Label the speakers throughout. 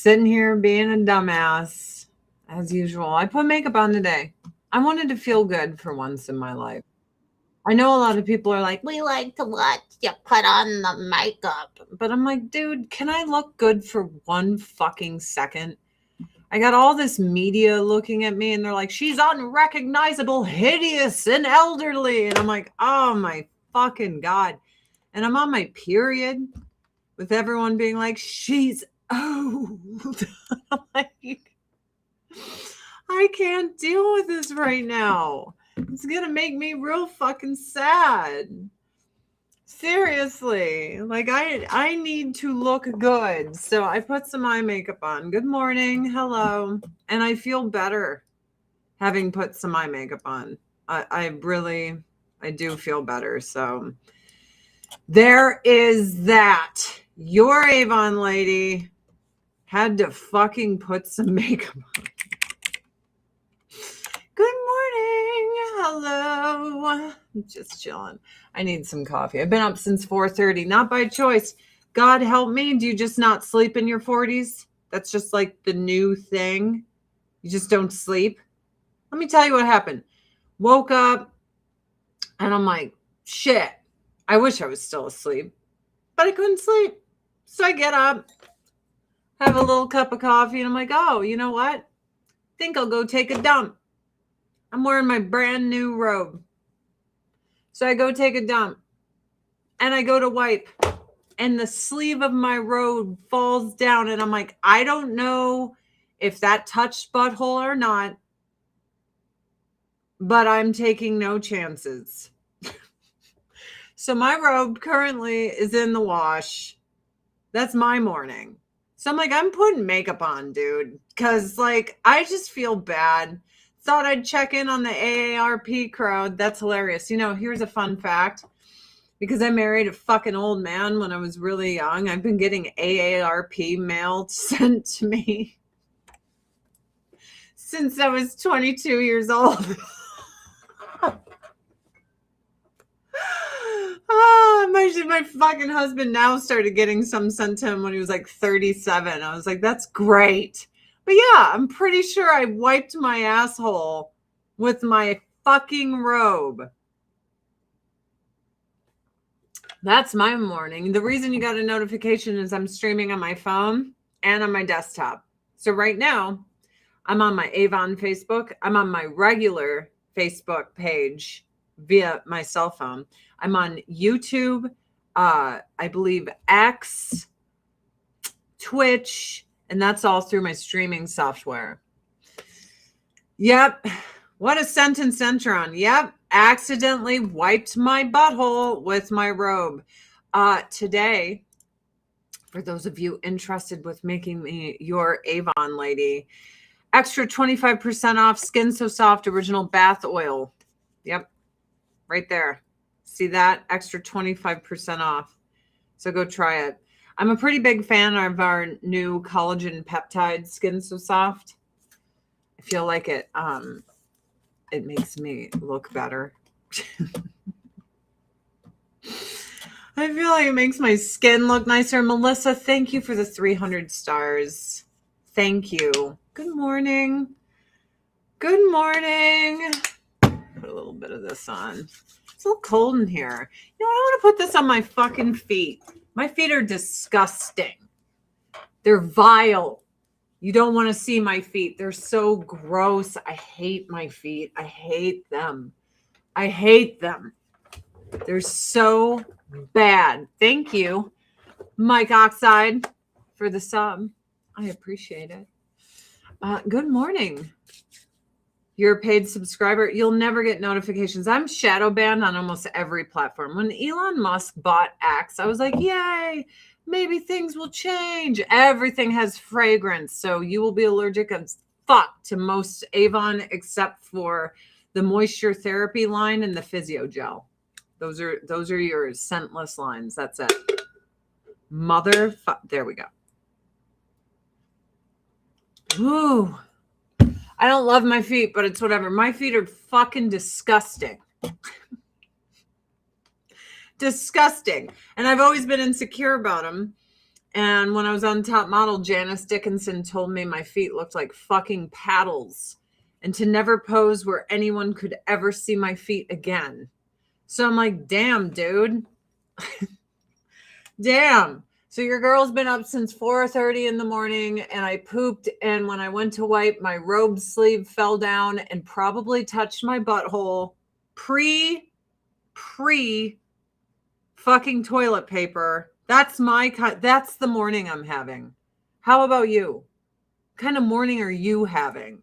Speaker 1: sitting here being a dumbass as usual. I put makeup on today. I wanted to feel good for once in my life. I know a lot of people are like, we like to watch you put on the makeup. But I'm like, dude, can I look good for one fucking second? I got all this media looking at me and they're like, she's unrecognizable, hideous, and elderly. And I'm like, oh my fucking God. And I'm on my period with everyone being like, she's old. I'm like, I can't deal with this right now. It's going to make me real fucking sad. Seriously, like I need to look good. So I put some eye makeup on. Good morning. Hello. And I feel better having put some eye makeup on. I do feel better. So there is that. Your Avon lady had to fucking put some makeup on. Good morning. Hello. I'm just chilling. I need some coffee. I've been up since 4:30, not by choice. God help me. Do you just not sleep in your 40s? That's just like the new thing. You just don't sleep. Let me tell you what happened. Woke up and I'm like, shit. I wish I was still asleep, but I couldn't sleep. So I get up, have a little cup of coffee, and I'm like, oh, you know what? Think I'll go take a dump. I'm wearing my brand new robe. So I go take a dump and I go to wipe and the sleeve of my robe falls down. And I'm like, I don't know if that touched butthole or not, but I'm taking no chances. So my robe currently is in the wash. That's my morning. So I'm like, I'm putting makeup on, dude. Cause like, I just feel bad. Thought I'd check in on the AARP crowd. That's hilarious. You know, here's a fun fact. Because I married a fucking old man when I was really young, I've been getting AARP mail sent to me since I was 22 years old. My fucking husband now started getting some sent to him when he was like 37. I was like, that's great. But yeah, I'm pretty sure I wiped my asshole with my fucking robe. That's my morning. The reason you got a notification is I'm streaming on my phone and on my desktop. So right now, I'm on my Avon Facebook. I'm on my regular Facebook page via my cell phone. I'm on YouTube, I believe X, Twitch, and that's all through my streaming software. Yep. What a sentence Centron. Yep. Accidentally wiped my butthole with my robe. Today, for those of you interested with making me your Avon lady, extra 25% off Skin So Soft Original Bath Oil. Yep. Right there. See that? Extra 25% off. So go try it. I'm a pretty big fan of our new collagen peptide Skin So Soft. I feel like it makes me look better. I feel like it makes my skin look nicer. Melissa, thank you for the 300 stars. Thank you. Good morning. Good morning. Put a little bit of this on. It's a little cold in here. You know, I want to put this on my fucking feet. My feet are disgusting. They're vile. You don't want to see my feet. They're so gross. I hate my feet. I hate them. I hate them. They're so bad. Thank you, Mike Oxide, for the sub. I appreciate it. Good morning. You're a paid subscriber. You'll never get notifications. I'm shadow banned on almost every platform. When Elon Musk bought X, I was like, yay, maybe things will change. Everything has fragrance, so you will be allergic as fuck to most Avon except for the moisture therapy line and the physio gel. Those are your scentless lines. That's it. There we go. Ooh. I don't love my feet, but it's whatever. My feet are fucking disgusting. Disgusting. And I've always been insecure about them. And when I was on Top Model, Janice Dickinson told me my feet looked like fucking paddles and to never pose where anyone could ever see my feet again. So I'm like, damn, dude. Damn. So your girl's been up since 4:30 in the morning and I pooped. And when I went to wipe, my robe sleeve fell down and probably touched my butthole pre fucking toilet paper. That's the morning I'm having. How about you? What kind of morning are you having?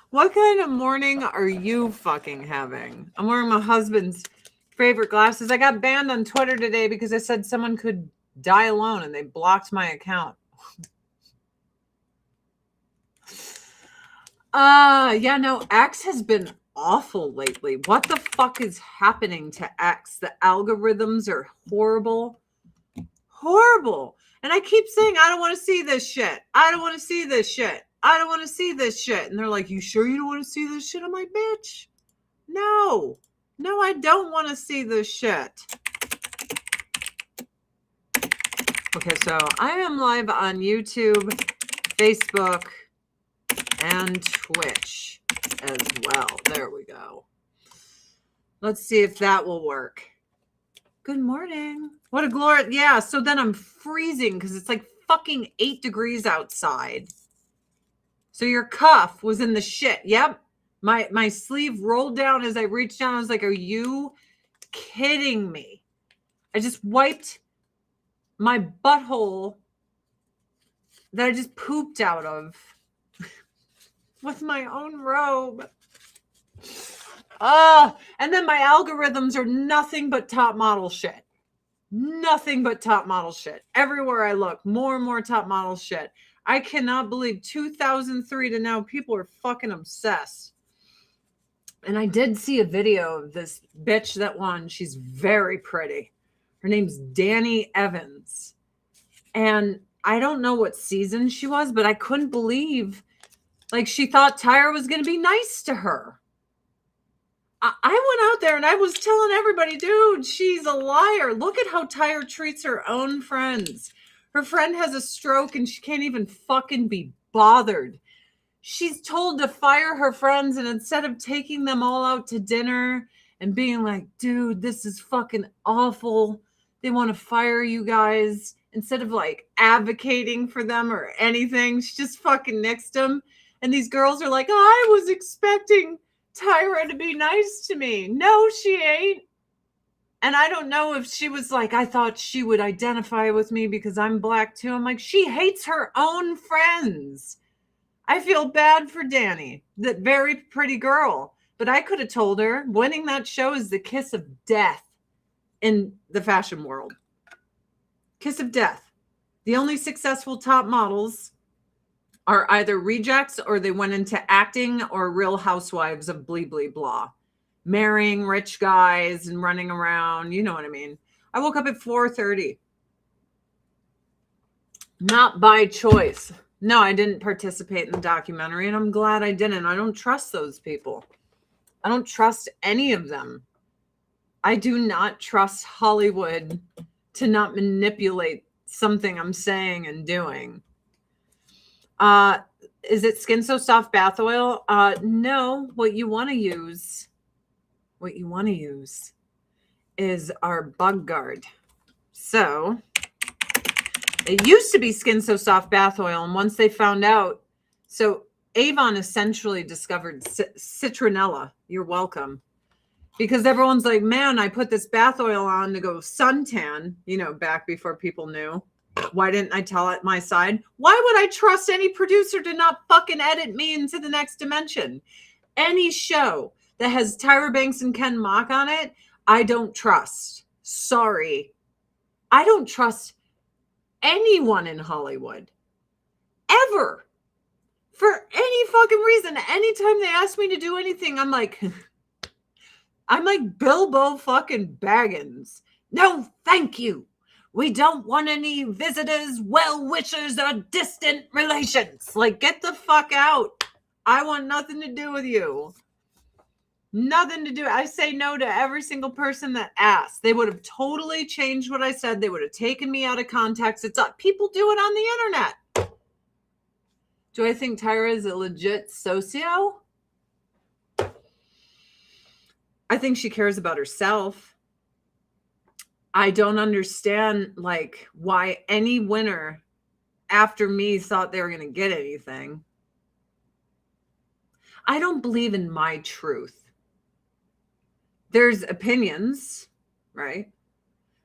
Speaker 1: What kind of morning are you fucking having? I'm wearing my husband's favorite glasses. I got banned on Twitter today because I said someone could die alone and they blocked my account. Yeah, no, X has been awful lately. What the fuck is happening to X? The algorithms are horrible. Horrible. And I keep saying, I don't want to see this shit. I don't want to see this shit. I don't want to see this shit. And they're like, you sure you don't want to see this shit? I'm like, bitch, no, I don't want to see this shit. Okay, so I am live on YouTube, Facebook, and Twitch as well. There we go. Let's see if that will work. Good morning. What a glory. Yeah, so then I'm freezing because it's like fucking 8 degrees outside. So your cuff was in the shit. Yep. My sleeve rolled down as I reached down. I was like, are you kidding me? I just wiped my butthole that I just pooped out of with my own robe. And then my algorithms are nothing but top model shit. Nothing but top model shit. Everywhere I look, more and more top model shit. I cannot believe 2003 to now, people are fucking obsessed. And I did see a video of this bitch that won. She's very pretty. Her name's Danny Evans. And I don't know what season she was, but I couldn't believe, like, she thought Tyra was going to be nice to her. I went out there and I was telling everybody, dude, she's a liar. Look at how Tyra treats her own friends. Her friend has a stroke and she can't even fucking be bothered. She's told to fire her friends, and instead of taking them all out to dinner and being like, dude, this is fucking awful, they want to fire you guys, instead of like advocating for them or anything, she just fucking nixed them. And these girls are like, I was expecting Tyra to be nice to me. No, she ain't. And I don't know if she was like, I thought she would identify with me because I'm black too. I'm like, she hates her own friends. I feel bad for Danny, that very pretty girl. But I could have told her winning that show is the kiss of death in the fashion world. Kiss of death. The only successful top models are either rejects or they went into acting or Real Housewives of blee blee blah. Marrying rich guys and running around. You know what I mean? I woke up at 4:30. Not by choice. No, I didn't participate in the documentary, and I'm glad I didn't. I don't trust those people. I don't trust any of them. I do not trust Hollywood to not manipulate something I'm saying and doing. Is it Skin So Soft bath oil? No, what you want to use is our bug guard. So it used to be Skin So Soft bath oil, and once they found out, so Avon essentially discovered citronella. You're welcome. Because everyone's like, man, I put this bath oil on to go suntan, back before people knew. Why didn't I tell it my side? Why would I trust any producer to not fucking edit me into the next dimension? Any show that has Tyra Banks and Ken Mock on it, I don't trust. Sorry. I don't trust anyone in Hollywood. Ever. For any fucking reason. Anytime they ask me to do anything, I'm like Bilbo fucking Baggins. No, thank you. We don't want any visitors, well-wishers, or distant relations. Like, get the fuck out. I want nothing to do with you. Nothing to do. I say no to every single person that asks. They would have totally changed what I said. They would have taken me out of context. It's up. People do it on the internet. Do I think Tyra is a legit socio? I think she cares about herself. I don't understand like why any winner after me thought they were going to get anything. I don't believe in my truth. There's opinions, right?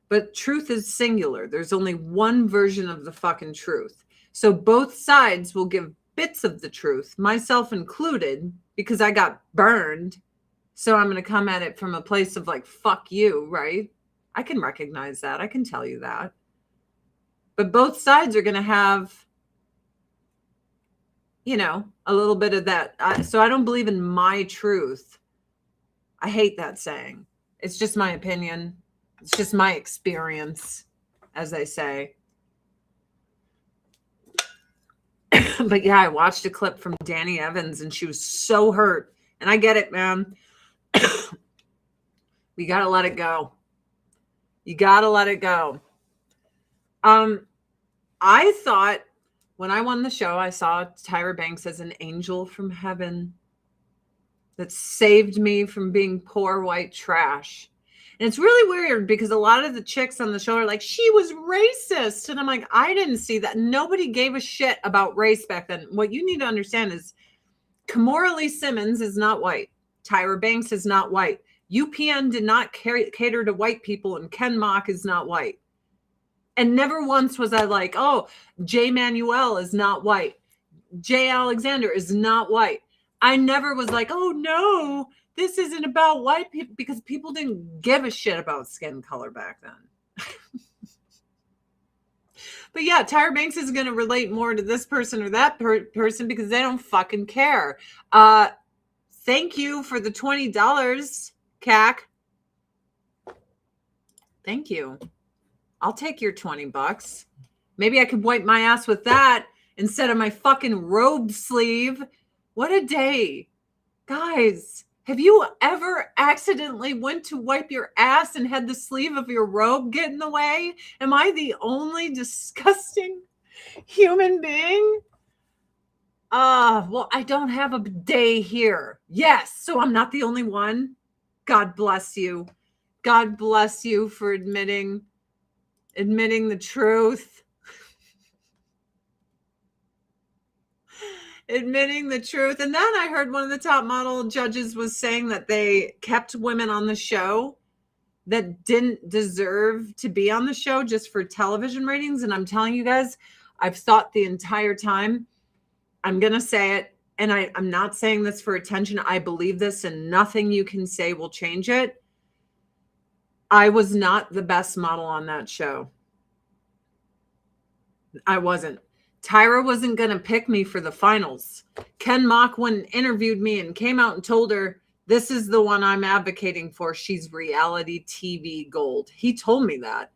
Speaker 1: But truth is singular. There's only one version of the fucking truth. So both sides will give bits of the truth, myself included, because I got burned. So I'm going to come at it from a place of like, fuck you, right? I can recognize that. I can tell you that. But both sides are going to have, you know, a little bit of that. So I don't believe in my truth. I hate that saying. It's just my opinion. It's just my experience, as they say. But yeah, I watched a clip from Danny Evans and she was so hurt. And I get it, man. We got to let it go. You got to let it go. I thought when I won the show, I saw Tyra Banks as an angel from heaven that saved me from being poor white trash. And it's really weird because a lot of the chicks on the show are like, she was racist. And I'm like, I didn't see that. Nobody gave a shit about race back then. What you need to understand is Kimora Lee Simmons is not white. Tyra Banks is not white. UPN did not cater to white people, and Ken Mock is not white. And never once was I like, oh, Jay Manuel is not white. Jay Alexander is not white. I never was like, oh, no, this isn't about white people, because people didn't give a shit about skin color back then. But yeah, Tyra Banks is going to relate more to this person or that person because they don't fucking care. Thank you for the $20, CAC. Thank you. I'll take your $20. Maybe I could wipe my ass with that instead of my fucking robe sleeve. What a day. Guys, have you ever accidentally went to wipe your ass and had the sleeve of your robe get in the way? Am I the only disgusting human being? Well, I don't have a bidet here. Yes, so I'm not the only one. God bless you. God bless you for admitting the truth. Admitting the truth. And then I heard one of the top model judges was saying that they kept women on the show that didn't deserve to be on the show just for television ratings. And I'm telling you guys, I've thought the entire time, I'm going to say it, and I'm not saying this for attention. I believe this, and nothing you can say will change it. I was not the best model on that show. I wasn't. Tyra wasn't going to pick me for the finals. Ken Mock went and interviewed me and came out and told her, this is the one I'm advocating for. She's reality TV gold. He told me that.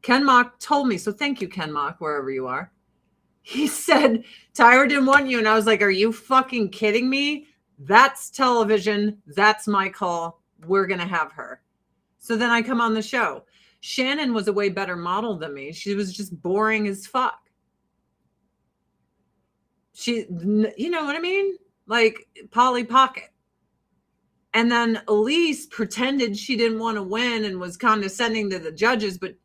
Speaker 1: Ken Mock told me. So thank you, Ken Mock, wherever you are. He said, Tyra didn't want you. And I was like, are you fucking kidding me? That's television. That's my call. We're going to have her. So then I come on the show. Shannon was a way better model than me. She was just boring as fuck. She, you know what I mean? Like Polly Pocket. And then Elise pretended she didn't want to win and was condescending to the judges. But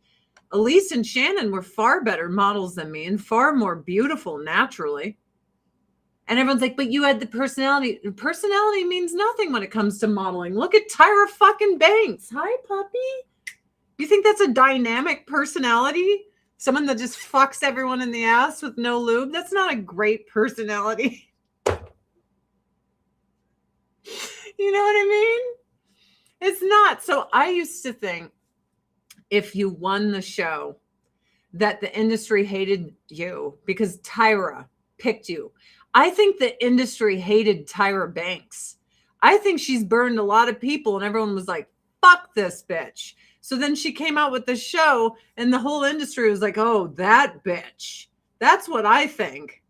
Speaker 1: Elise and Shannon were far better models than me and far more beautiful naturally. And everyone's like, but you had the personality. Personality means nothing when it comes to modeling. Look at Tyra fucking Banks. Hi, puppy. You think that's a dynamic personality? Someone that just fucks everyone in the ass with no lube? That's not a great personality. You know what I mean? It's not. So I used to think if you won the show that the industry hated you because Tyra picked you. I think the industry hated Tyra Banks. I think she's burned a lot of people and everyone was like, fuck this bitch. So then she came out with the show and the whole industry was like, oh, that bitch. That's what I think.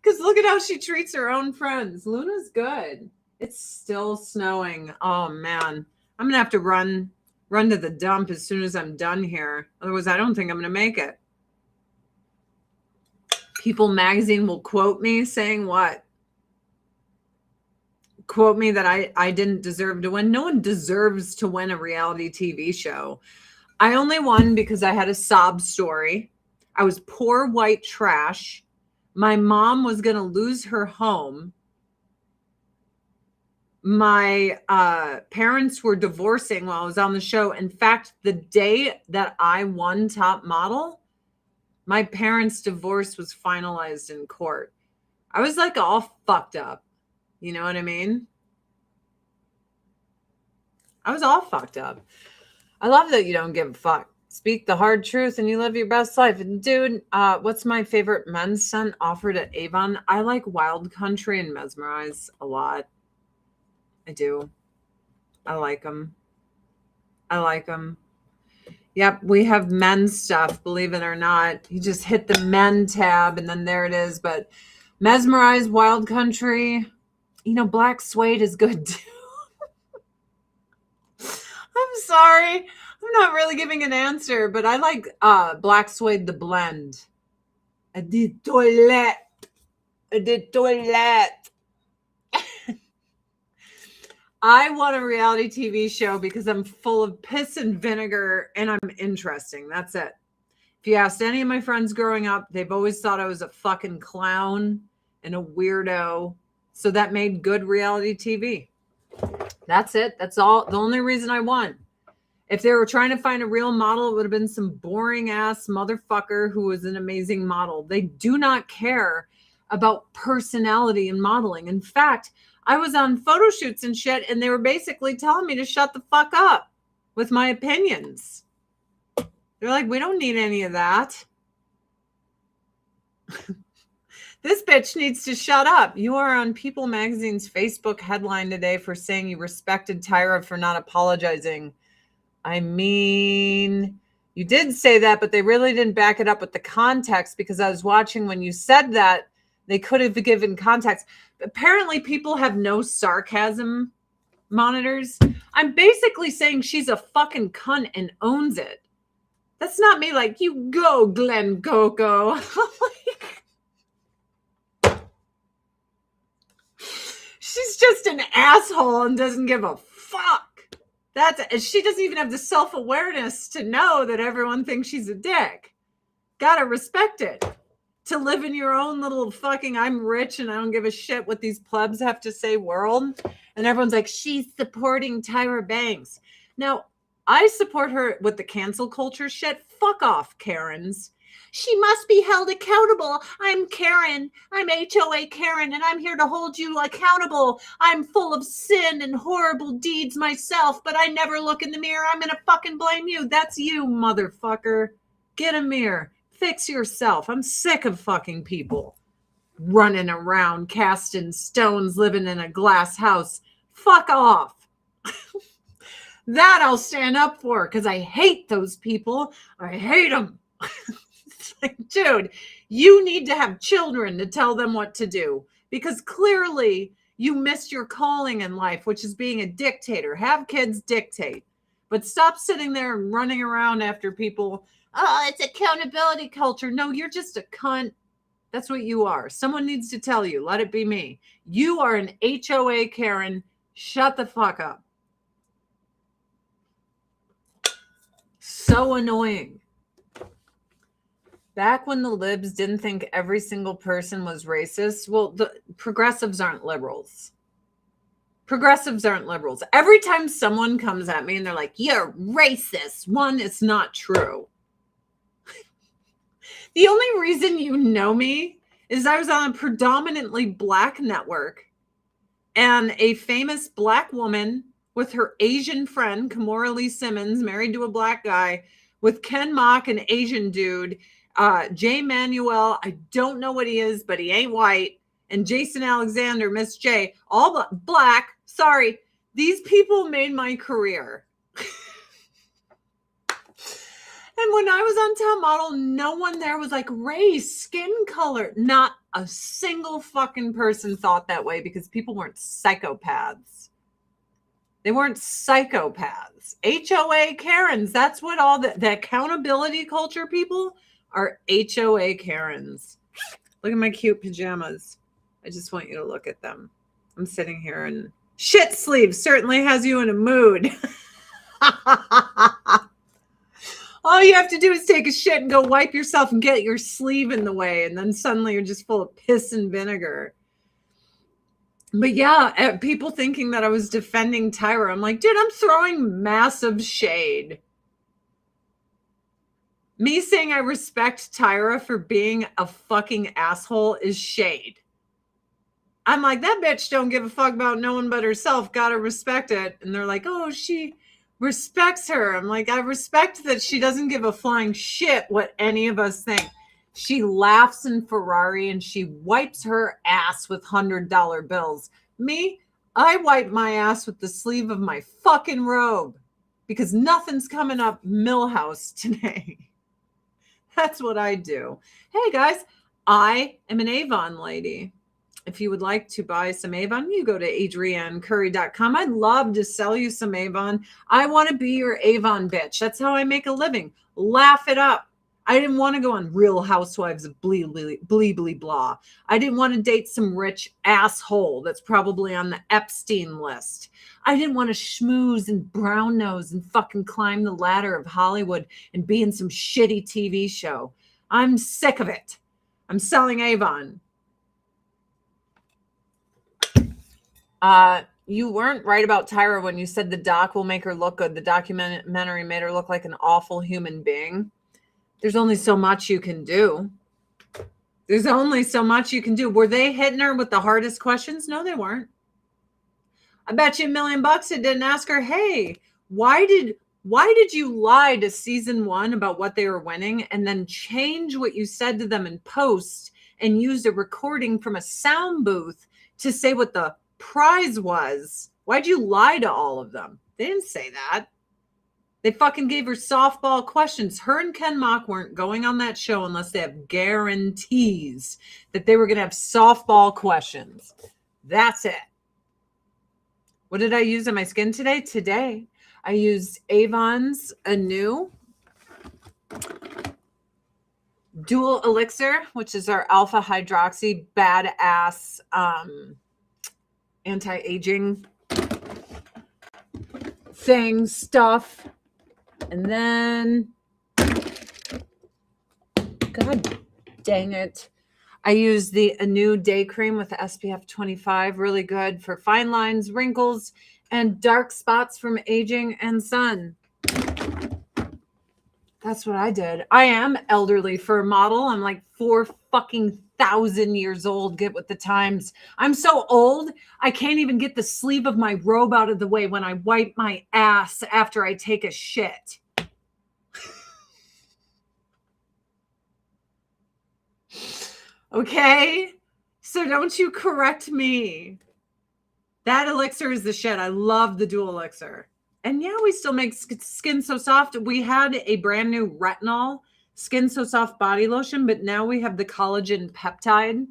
Speaker 1: Because look at how she treats her own friends. Luna's good. It's still snowing. Oh man. I'm gonna have to run to the dump as soon as I'm done here. Otherwise, I don't think I'm gonna make it. People magazine will quote me saying what? Quote me that I didn't deserve to win. No one deserves to win a reality TV show. I only won because I had a sob story. I was poor white trash. My mom was going to lose her home. My parents were divorcing while I was on the show. In fact, the day that I won top model, my parents' divorce was finalized in court. I was like all fucked up. You know what I mean? I was all fucked up. I love that you don't give a fuck. Speak the hard truth and you live your best life. And dude, what's my favorite men's scent offered at Avon? I like Wild Country and Mesmerize a lot. I do. I like them. I like them. Yep, we have men's stuff, believe it or not. You just hit the men tab and then there it is. But Mesmerize, Wild Country, black suede is good too. I'm sorry. I'm not really giving an answer, but I like black suede, the blend. I did toilet. I want a reality TV show because I'm full of piss and vinegar and I'm interesting. That's it. If you asked any of my friends growing up, they've always thought I was a fucking clown and a weirdo. So that made good reality TV. That's it. That's all. The only reason I won. If they were trying to find a real model, it would have been some boring ass motherfucker who was an amazing model. They do not care about personality in modeling. In fact, I was on photo shoots and shit, and they were basically telling me to shut the fuck up with my opinions. They're like, we don't need any of that. This bitch needs to shut up. You are on People Magazine's Facebook headline today for saying you respected Tyra for not apologizing. I mean, you did say that, but they really didn't back it up with the context because I was watching when you said that they could have given context. Apparently, people have no sarcasm monitors. I'm basically saying she's a fucking cunt and owns it. That's not me like, you go, Glenn Coco. She's just an asshole and doesn't give a fuck. She doesn't even have the self-awareness to know that everyone thinks she's a dick. Gotta respect it. To live in your own little fucking I'm rich and I don't give a shit what these plebs have to say world. And everyone's like, she's supporting Tyra Banks. Now, I support her with the cancel culture shit. Fuck off, Karens. She must be held accountable. I'm Karen. I'm HOA Karen, and I'm here to hold you accountable. I'm full of sin and horrible deeds myself, but I never look in the mirror. I'm going to fucking blame you. That's you, motherfucker. Get a mirror. Fix yourself. I'm sick of fucking people running around, casting stones, living in a glass house. Fuck off. That I'll stand up for because I hate those people. I hate them. Like, dude, you need to have children to tell them what to do because clearly you missed your calling in life, which is being a dictator. Have kids dictate, but stop sitting there and running around after people. Oh, it's accountability culture. No, you're just a cunt. That's what you are. Someone needs to tell you. Let it be me. You are an HOA Karen. Shut the fuck up. So annoying. Back when the libs didn't think every single person was racist, well, the progressives aren't liberals. Progressives aren't liberals. Every time someone comes at me and they're like, you're racist, one, it's not true. The only reason you know me is I was on a predominantly black network and a famous black woman with her Asian friend, Kimora Lee Simmons, married to a black guy, with Ken Mock, an Asian dude, Jay Manuel, I don't know what he is, but he ain't white, and Jason Alexander, Miss J, all black. Sorry, these people made my career. And when I was on Top Model, no one there was like race, skin color, not a single fucking person thought that way because people weren't psychopaths. They weren't psychopaths. HOA Karens. That's what all the accountability culture people are. HOA Karens. Look at my cute pajamas. I just want you to look at them. I'm sitting here and shit sleeve certainly has you in a mood. All you have to do is take a shit and go wipe yourself and get your sleeve in the way. And then suddenly you're just full of piss and vinegar. But yeah, people thinking that I was defending Tyra. I'm like, dude, I'm throwing massive shade. Me saying I respect Tyra for being a fucking asshole is shade. I'm like, that bitch don't give a fuck about no one but herself. Gotta respect it. And they're like, oh, she respects her. I'm like, I respect that she doesn't give a flying shit what any of us think. She laughs in Ferrari and she wipes her ass with $100 bills. Me, I wipe my ass with the sleeve of my fucking robe because nothing's coming up Millhouse today. That's what I do. Hey guys, I am an Avon lady. If you would like to buy some Avon, you go to adriennecurry.com. I'd love to sell you some Avon. I want to be your Avon bitch. That's how I make a living. Laugh it up. I didn't want to go on Real Housewives of blee blah. I didn't want to date some rich asshole that's probably on the Epstein list. I didn't want to schmooze and brown nose and fucking climb the ladder of Hollywood and be in some shitty TV show. I'm sick of it. I'm selling Avon. You weren't right about Tyra when you said the doc will make her look good. The documentary made her look like an awful human being. There's only so much you can do. There's only so much you can do. Were they hitting her with the hardest questions? No, they weren't. I bet you $1 million it didn't ask her, hey, why did you lie to season 1 about what they were winning and then change what you said to them in post and use a recording from a sound booth to say what the prize was? Why'd you lie to all of them? They didn't say that. They fucking gave her softball questions. Her and Ken Mock weren't going on that show unless they have guarantees that they were going to have softball questions. That's it. What did I use on my skin today? Today, I used Avon's Anew Dual Elixir, which is our alpha hydroxy badass anti-aging stuff. And then, God dang it, I use the Anew Day Cream with the SPF 25. Really good for fine lines, wrinkles, and dark spots from aging and sun. That's what I did. I am elderly for a model. I'm like 4,000 years old. Get with the times. I'm so old, I can't even get the sleeve of my robe out of the way when I wipe my ass after I take a shit. Okay? So don't you correct me. That elixir is the shit. I love the dual elixir. And yeah, we still make Skin So Soft. We had a brand new retinol Skin So Soft body lotion, but now we have the collagen peptide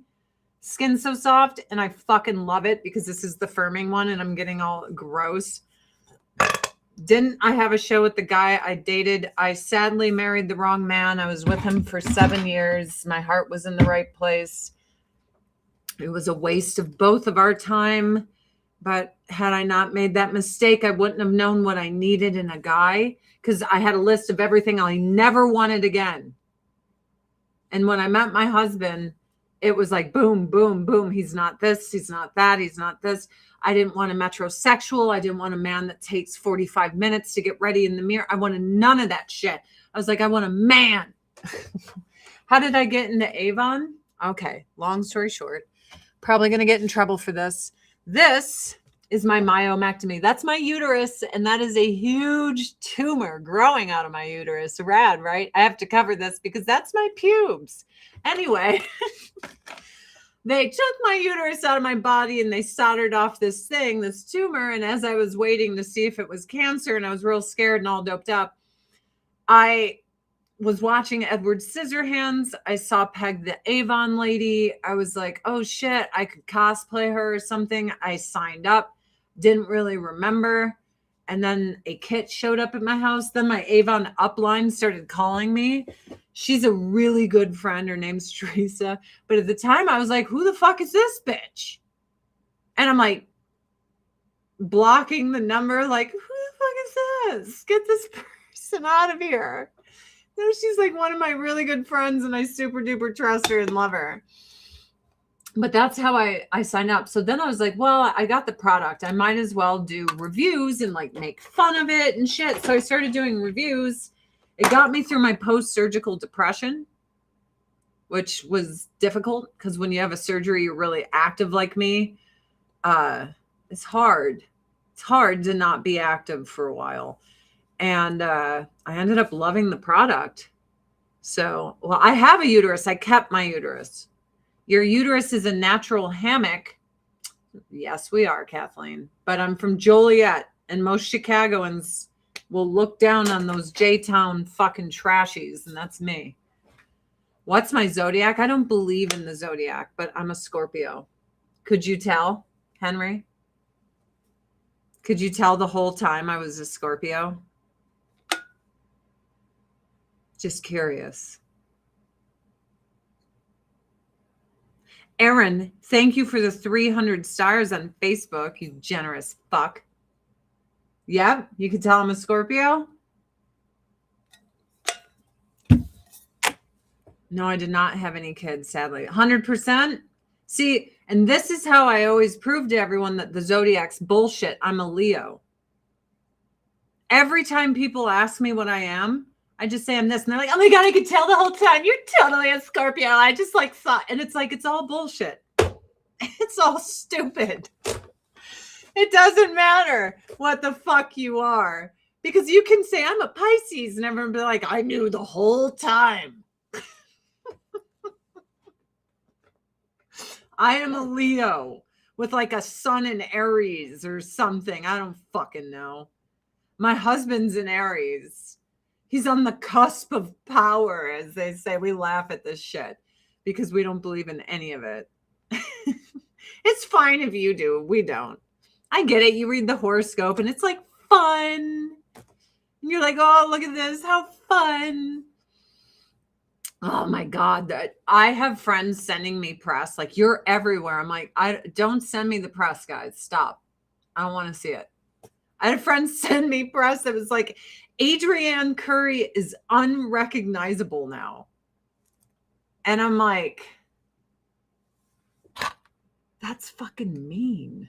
Speaker 1: Skin So Soft, and I fucking love it because this is the firming one and I'm getting all gross. Didn't I have a show with the guy I dated? I sadly married the wrong man. I was with him for 7 years. My heart was in the right place. It was a waste of both of our time. But had I not made that mistake, I wouldn't have known what I needed in a guy because I had a list of everything I never wanted again. And when I met my husband, it was like, boom, boom, boom. He's not this. He's not that. He's not this. I didn't want a metrosexual. I didn't want a man that takes 45 minutes to get ready in the mirror. I wanted none of that shit. I was like, I want a man. How did I get into Avon? Okay, long story short. Probably going to get in trouble for this. This is my myomectomy. That's my uterus, and that is a huge tumor growing out of my uterus. Rad, right? I have to cover this because that's my pubes. Anyway, they took my uterus out of my body and they soldered off this tumor. And as I was waiting to see if it was cancer and I was real scared and all doped up, I was watching Edward Scissorhands. I saw Peg the Avon lady. I was like, oh shit, I could cosplay her or something. I signed up, didn't really remember. And then a kit showed up at my house. Then my Avon upline started calling me. She's a really good friend. Her name's Teresa. But at the time I was like, who the fuck is this bitch? And I'm like blocking the number, like, who the fuck is this? Get this person out of here. No, she's like one of my really good friends and I super duper trust her and love her. But that's how I signed up. So then I was like, well, I got the product. I might as well do reviews and like make fun of it and shit. So I started doing reviews. It got me through my post-surgical depression, which was difficult because when you have a surgery, you're really active like me. It's hard. It's hard to not be active for a while. And I ended up loving the product. So, well, I have a uterus. I kept my uterus. Your uterus is a natural hammock. Yes, we are, Kathleen. But I'm from Joliet, and most Chicagoans will look down on those J-Town fucking trashies, and that's me. What's my zodiac? I don't believe in the zodiac, but I'm a Scorpio. Could you tell, Henry? Could you tell the whole time I was a Scorpio? Just curious. Aaron, thank you for the 300 stars on Facebook, you generous fuck. Yep, you can tell I'm a Scorpio. No, I did not have any kids, sadly. 100%. See, and this is how I always prove to everyone that the zodiac's bullshit. I'm a Leo. Every time people ask me what I am, I just say I'm this. And they're like, oh my God, I could tell the whole time. You're totally a Scorpio. I just like thought. And it's like, it's all bullshit. It's all stupid. It doesn't matter what the fuck you are. Because you can say I'm a Pisces and everyone will be like, I knew the whole time. I am a Leo with like a sun in Aries or something. I don't fucking know. My husband's in Aries. He's on the cusp of power, as they say. We laugh at this shit because we don't believe in any of it. It's fine if you do. We don't. I get it. You read the horoscope and it's like fun. And you're like, oh, look at this. How fun. Oh my God. I have friends sending me press. Like, you're everywhere. I'm like, don't send me the press, guys. Stop. I don't want to see it. I had a friend send me press that was like, Adrienne Curry is unrecognizable now. And I'm like, that's fucking mean.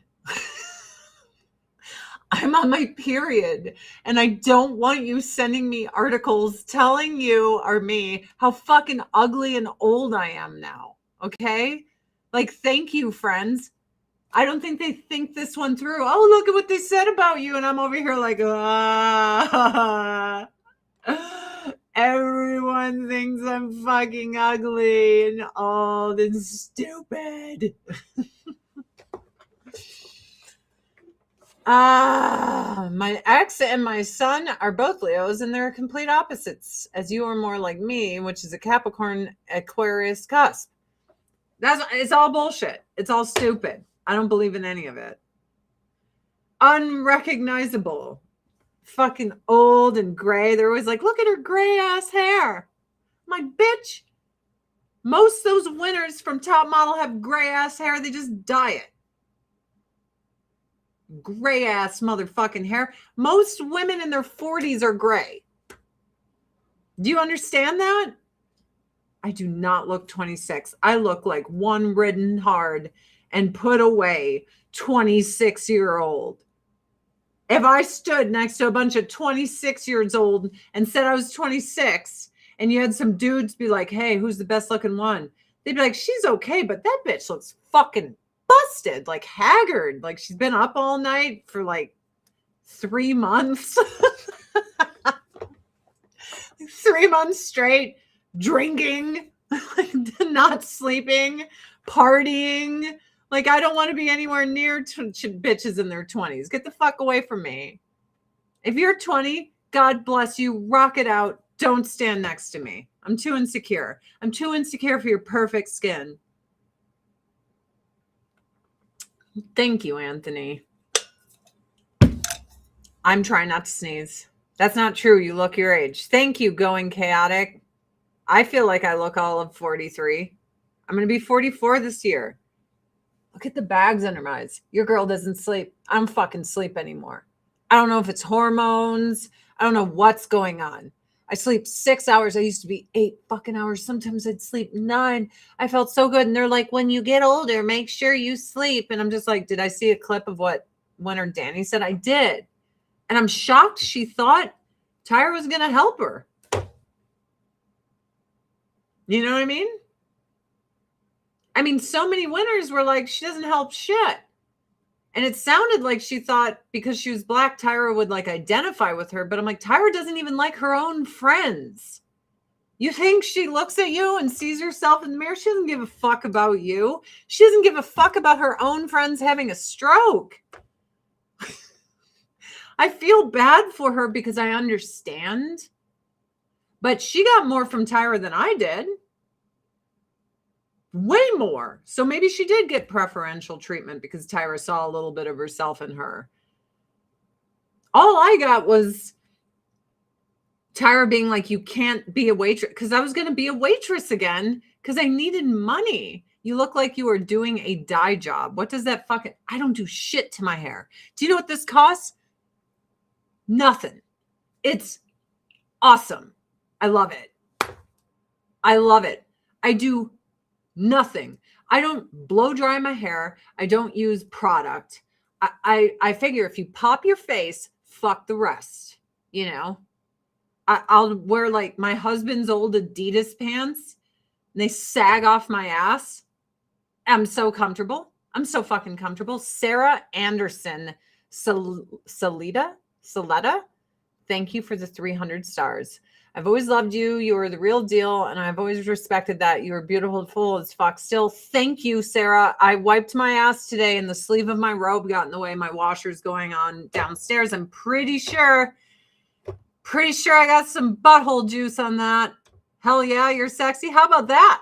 Speaker 1: I'm on my period and I don't want you sending me articles telling you or me how fucking ugly and old I am now. Okay? Like, thank you, friends. I don't think they think this one through. Oh, look at what they said about you. And I'm over here like, everyone thinks I'm fucking ugly and old and stupid. My ex and my son are both Leos and they're complete opposites, as you are more like me, which is a Capricorn Aquarius cusp. It's all bullshit. It's all stupid. I don't believe in any of it. Unrecognizable. Fucking old and gray. They're always like, look at her gray ass hair. I'm like, bitch. Most of those winners from Top Model have gray ass hair. They just dye it. Gray ass motherfucking hair. Most women in their 40s are gray. Do you understand that? I do not look 26. I look like one ridden hard and put away 26-year-old. If I stood next to a bunch of 26 years old and said I was 26 and you had some dudes be like, hey, who's the best looking one? They'd be like, she's okay, but that bitch looks fucking busted, like haggard. Like she's been up all night for like 3 months. 3 months straight, drinking, not sleeping, partying. Like, I don't want to be anywhere near bitches in their 20s. Get the fuck away from me. If you're 20, God bless you. Rock it out. Don't stand next to me. I'm too insecure. I'm too insecure for your perfect skin. Thank you, Anthony. I'm trying not to sneeze. That's not true. You look your age. Thank you, Going Chaotic. I feel like I look all of 43. I'm going to be 44 this year. Look at the bags under my eyes. Your girl doesn't sleep. I don't fucking sleep anymore. I don't know if it's hormones. I don't know what's going on. I sleep 6 hours. I used to be 8 fucking hours. Sometimes I'd sleep 9. I felt so good. And they're like, when you get older, make sure you sleep. And I'm just like, did I see a clip of what Winter Danny said? I did. And I'm shocked she thought Tyra was going to help her. You know what I mean? I mean, so many winners were like, she doesn't help shit. And it sounded like she thought because she was black, Tyra would like identify with her. But I'm like, Tyra doesn't even like her own friends. You think she looks at you and sees herself in the mirror? She doesn't give a fuck about you. She doesn't give a fuck about her own friends having a stroke. I feel bad for her because I understand. But she got more from Tyra than I did. Way more. So maybe she did get preferential treatment because Tyra saw a little bit of herself in her. All I got was Tyra being like, you can't be a waitress. Because I was going to be a waitress again because I needed money. You look like you are doing a dye job. What does that fucking... I don't do shit to my hair. Do you know what this costs? Nothing. It's awesome. I love it. I love it. I do nothing. I don't blow dry my hair. I don't use product. I figure if you pop your face, fuck the rest. You know, I'll wear like my husband's old Adidas pants and they sag off my ass. I'm so comfortable. I'm so fucking comfortable. Sarah Anderson Saleta, thank you for the 300 stars. I've always loved you. You are the real deal. And I've always respected that. You are beautiful as fuck still. Thank you, Sarah. I wiped my ass today and the sleeve of my robe got in the way. My washer's going on downstairs. I'm pretty sure I got some butthole juice on that. Hell yeah, you're sexy. How about that?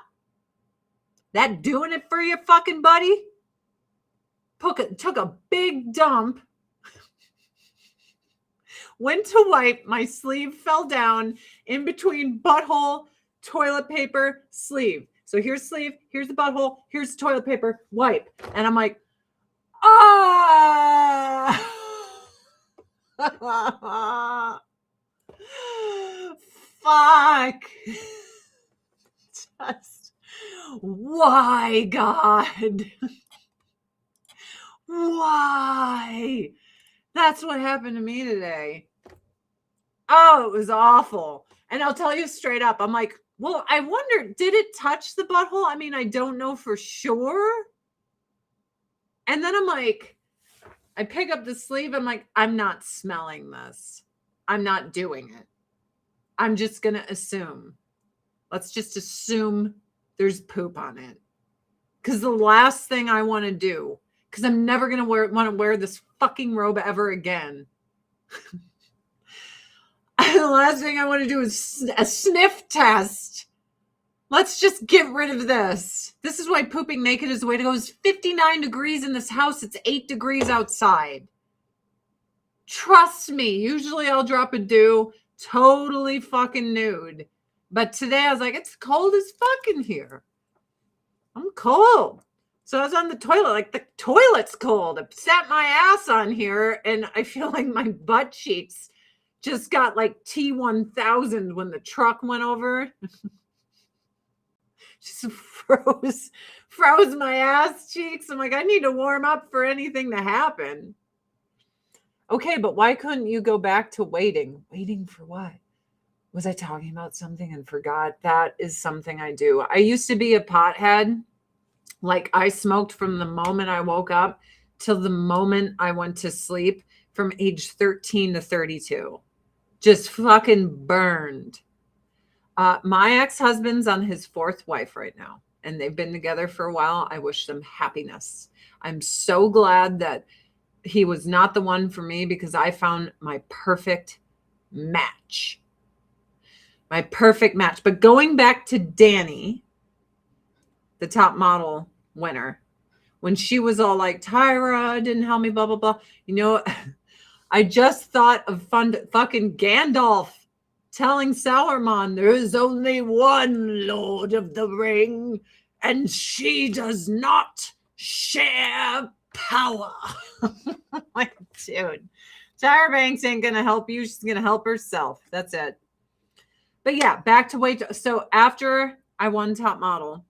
Speaker 1: That doing it for you, fucking buddy? Took a big dump. Went to wipe, my sleeve fell down in between butthole, toilet paper, sleeve. So here's sleeve, here's the butthole, here's the toilet paper, wipe. And I'm like, ah! Fuck. Just, why, God? Why? That's what happened to me today. Oh, it was awful. And I'll tell you straight up, I'm like, well, I wonder, did it touch the butthole? I mean, I don't know for sure. And then I'm like, I pick up the sleeve. I'm like, I'm not smelling this. I'm not doing it. I'm just going to assume. Let's just assume there's poop on it. Because the last thing I want to do, because I'm never going to want to wear this fucking robe ever again. The last thing I want to do is a sniff test. Let's just get rid of this. This is why pooping naked is the way to go. It's 59 degrees in this house. It's 8 degrees outside. Trust me. Usually I'll drop a dew totally fucking nude. But today I was like, it's cold as fuck in here. I'm cold. So I was on the toilet, like the toilet's cold. I sat my ass on here and I feel like my butt cheeks just got like T1000 when the truck went over. Just froze my ass cheeks. I'm like, I need to warm up for anything to happen. Okay, but why couldn't you go back to waiting? Waiting for what? Was I talking about something and forgot? That is something I do. I used to be a pothead. Like I smoked from the moment I woke up till the moment I went to sleep from age 13 to 32. Just fucking burned. My ex-husband's on his 4th wife right now, and they've been together for a while. I wish them happiness. I'm so glad that he was not the one for me because I found my perfect match. My perfect match. But going back to Danny, the top model winner, when she was all like, Tyra didn't help me, blah, blah, blah. You know, I just thought of fucking Gandalf telling Sauron, there is only one Lord of the Ring, and she does not share power. Like, dude, Tyra Banks ain't going to help you. She's going to help herself. That's it. But yeah, back to weight. So after I won top model,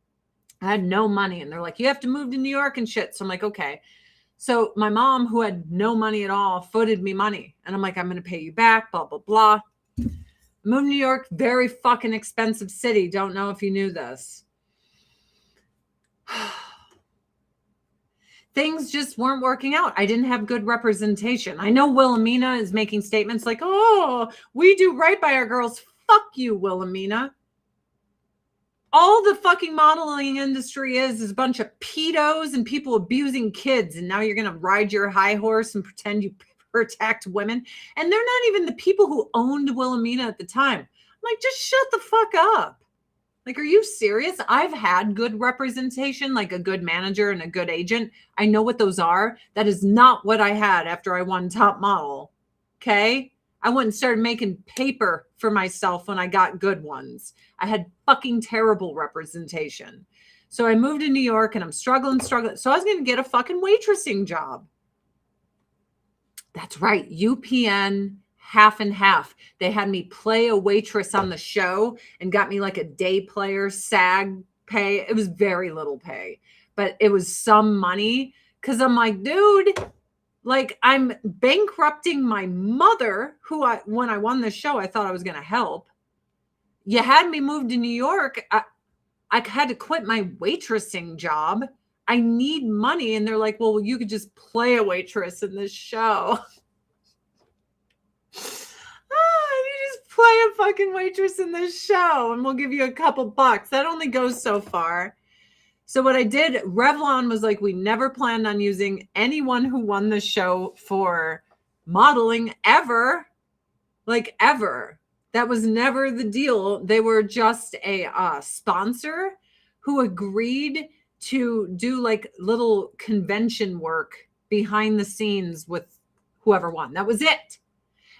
Speaker 1: I had no money. And they're like, you have to move to New York and shit. So I'm like, okay. So my mom, who had no money at all, footed me money. And I'm like, I'm going to pay you back, blah, blah, blah. Moved to New York, very fucking expensive city. Don't know if you knew this. Things just weren't working out. I didn't have good representation. I know Wilhelmina is making statements like, oh, we do right by our girls. Fuck you, Wilhelmina. All the fucking modeling industry is a bunch of pedos and people abusing kids. And now you're going to ride your high horse and pretend you protect women. And they're not even the people who owned Wilhelmina at the time. I'm like, just shut the fuck up. Like, are you serious? I've had good representation, like a good manager and a good agent. I know what those are. That is not what I had after I won top model. Okay. I went and started making paper for myself when I got good ones. I had fucking terrible representation. So I moved to New York and I'm struggling. So I was going to get a fucking waitressing job. That's right. UPN, half and half. They had me play a waitress on the show and got me like a day player, SAG pay. It was very little pay, but it was some money. Cause I'm like, dude, like I'm bankrupting my mother, who when I won the show, I thought I was going to help. You had me move to New York. I had to quit my waitressing job. I need money. And they're like, well, you could just play a waitress in this show. You just play a fucking waitress in this show and we'll give you a couple bucks. That only goes so far. So what I did, Revlon was like, we never planned on using anyone who won the show for modeling ever. Like ever. That was never the deal. They were just a sponsor who agreed to do like little convention work behind the scenes with whoever won. That was it.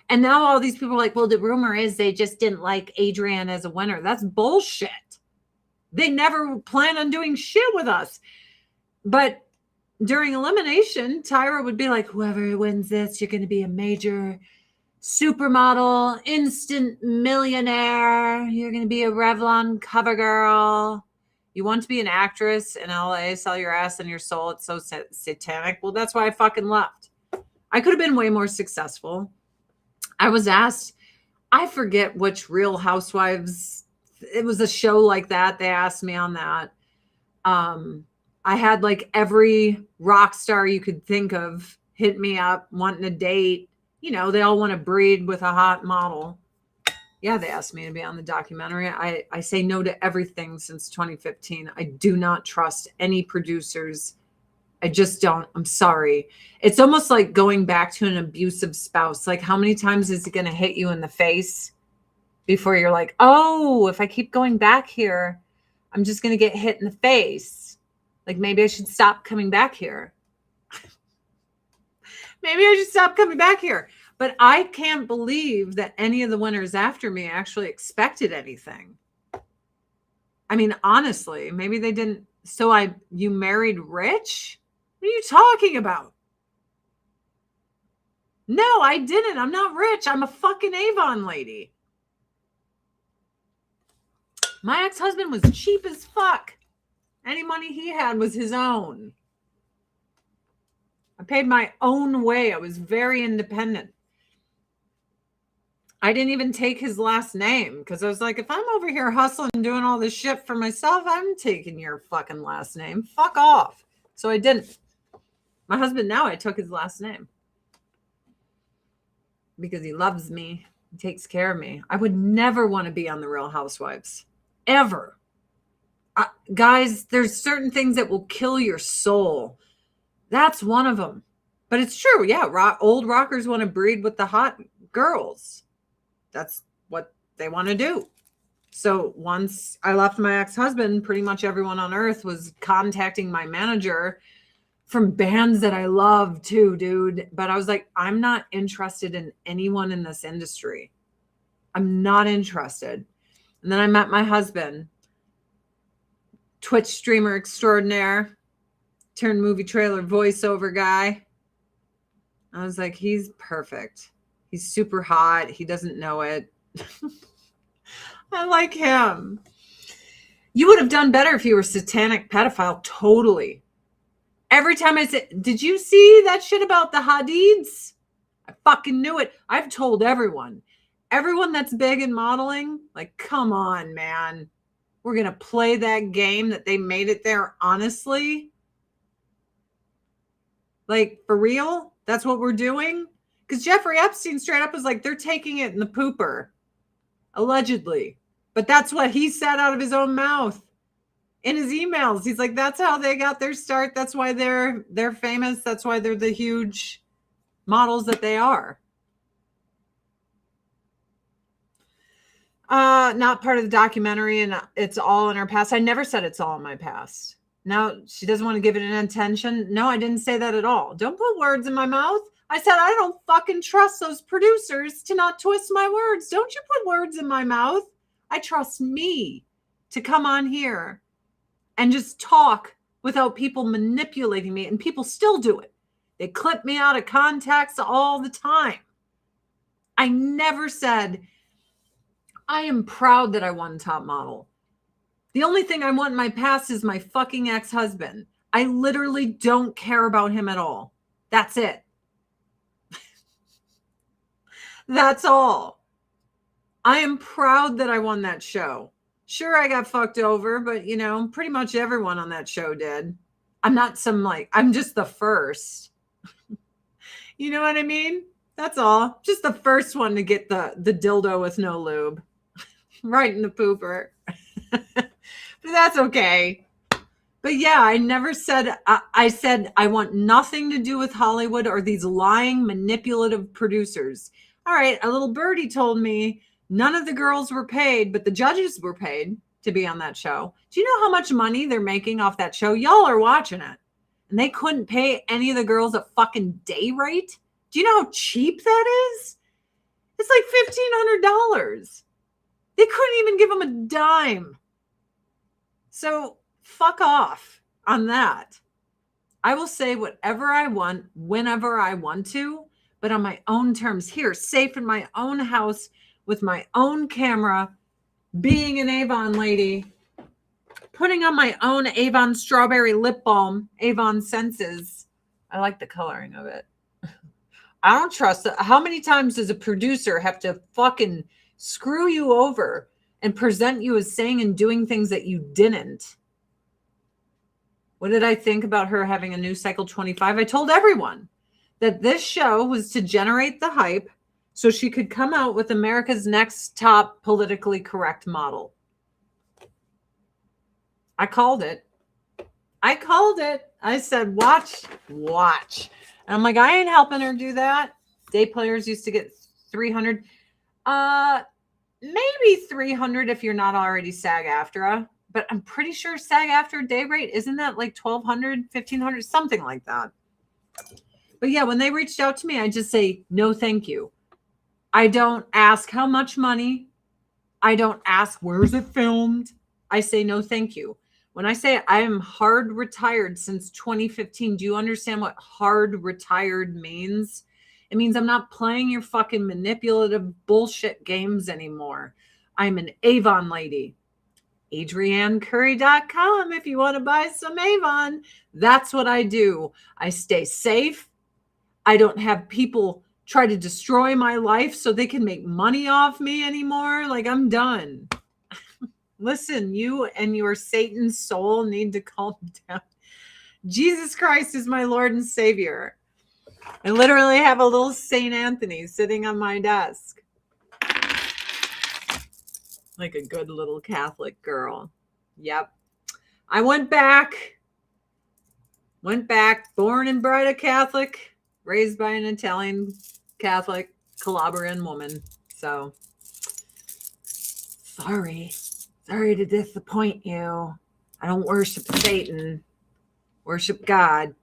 Speaker 1: And now all these people are like, well, the rumor is they just didn't like Adrienne as a winner. That's bullshit. They never plan on doing shit with us. But during elimination, Tyra would be like, whoever wins this, you're going to be a major supermodel, instant millionaire. You're going to be a Revlon cover girl. You want to be an actress in LA, sell your ass and your soul. It's so satanic. Well, that's why I fucking left. I could have been way more successful. I was asked, I forget which Real Housewives, it was a show like that. They asked me on that. I had like every rock star you could think of hit me up wanting a date. You know, they all want to breed with a hot model. Yeah, they asked me to be on the documentary. I say no to everything since 2015. I do not trust any producers. I just don't. I'm sorry. It's almost like going back to an abusive spouse. Like, how many times is he going to hit you in the face before you're like, oh, if I keep going back here, I'm just going to get hit in the face. Like, maybe I should stop coming back here. Maybe I should stop coming back here. But I can't believe that any of the winners after me actually expected anything. I mean, honestly, maybe they didn't. So you married rich? What are you talking about? No, I didn't. I'm not rich. I'm a fucking Avon lady. My ex-husband was cheap as fuck. Any money he had was his own. I paid my own way. I was very independent. I didn't even take his last name because I was like, if I'm over here hustling and doing all this shit for myself, I'm taking your fucking last name. Fuck off. So I didn't. My husband now, I took his last name because he loves me. He takes care of me. I would never want to be on the Real Housewives. Ever. Guys, there's certain things that will kill your soul. That's one of them. But it's true. Yeah, old rockers want to breed with the hot girls. That's what they want to do. So once I left my ex-husband, pretty much everyone on earth was contacting my manager from bands that I love too, dude. But I was like, I'm not interested in anyone in this industry. I'm not interested. And then I met my husband, Twitch streamer extraordinaire, turned movie trailer voiceover guy. I was like, he's perfect. He's super hot. He doesn't know it. I like him. You would have done better if you were a satanic pedophile. Totally. Every time I say, did you see that shit about the Hadids? I fucking knew it. I've told everyone that's big in modeling, like, come on, man. We're going to play that game that they made it there. Honestly. Like, for real? That's what we're doing? Because Jeffrey Epstein straight up was like, they're taking it in the pooper. Allegedly. But that's what he said out of his own mouth in his emails. He's like, that's how they got their start. That's why they're famous. That's why they're the huge models that they are. Not part of the documentary, and it's all in her past. I never said it's all in my past. Now she doesn't want to give it an attention. No, I didn't say that at all. Don't put words in my mouth. I said, I don't fucking trust those producers to not twist my words. Don't you put words in my mouth. I trust me to come on here and just talk without people manipulating me. And people still do it. They clip me out of context all the time. I never said, I am proud that I won top model. The only thing I want in my past is my fucking ex-husband. I literally don't care about him at all. That's it. That's all. I am proud that I won that show. Sure, I got fucked over, but pretty much everyone on that show did. I'm not I'm just the first. You know what I mean? That's all. Just the first one to get the dildo with no lube. Right in the pooper. But that's okay. But yeah, I never said, I said I want nothing to do with Hollywood or these lying, manipulative producers. All right, a little birdie told me none of the girls were paid, but the judges were paid to be on that show. Do you know how much money they're making off that show? Y'all are watching it. And they couldn't pay any of the girls a fucking day rate? Do you know how cheap that is? It's like $1,500. They couldn't even give them a dime. So fuck off on that. I will say whatever I want, whenever I want to, but on my own terms here, safe in my own house with my own camera, being an Avon lady, putting on my own Avon strawberry lip balm, Avon Senses. I like the coloring of it. I don't trust it. How many times does a producer have to fucking screw you over and present you as saying and doing things that you didn't? What did I think about her having a new Cycle 25? I told everyone that this show was to generate the hype so she could come out with America's next top politically correct model. I called it. I said, watch. And I'm like, I ain't helping her do that. Day players used to get 300. Maybe 300 if you're not already SAG-AFTRA. But I'm pretty sure SAG-AFTRA day rate, isn't that like 1,200, 1,500, something like that. But yeah, when they reached out to me, I just say, no, thank you. I don't ask how much money. I don't ask, where's it filmed? I say, no, thank you. When I say I am hard retired since 2015, do you understand what hard retired means? It means I'm not playing your fucking manipulative bullshit games anymore. I'm an Avon lady. AdrienneCurry.com if you want to buy some Avon. That's what I do. I stay safe. I don't have people try to destroy my life so they can make money off me anymore. Like, I'm done. Listen, you and your Satan soul need to calm down. Jesus Christ is my Lord and Savior. I literally have a little St. Anthony sitting on my desk. Like a good little Catholic girl. Yep. I went back, born and bred a Catholic, raised by an Italian Catholic Calabrian woman. So Sorry to disappoint you. I don't worship Satan. Worship God.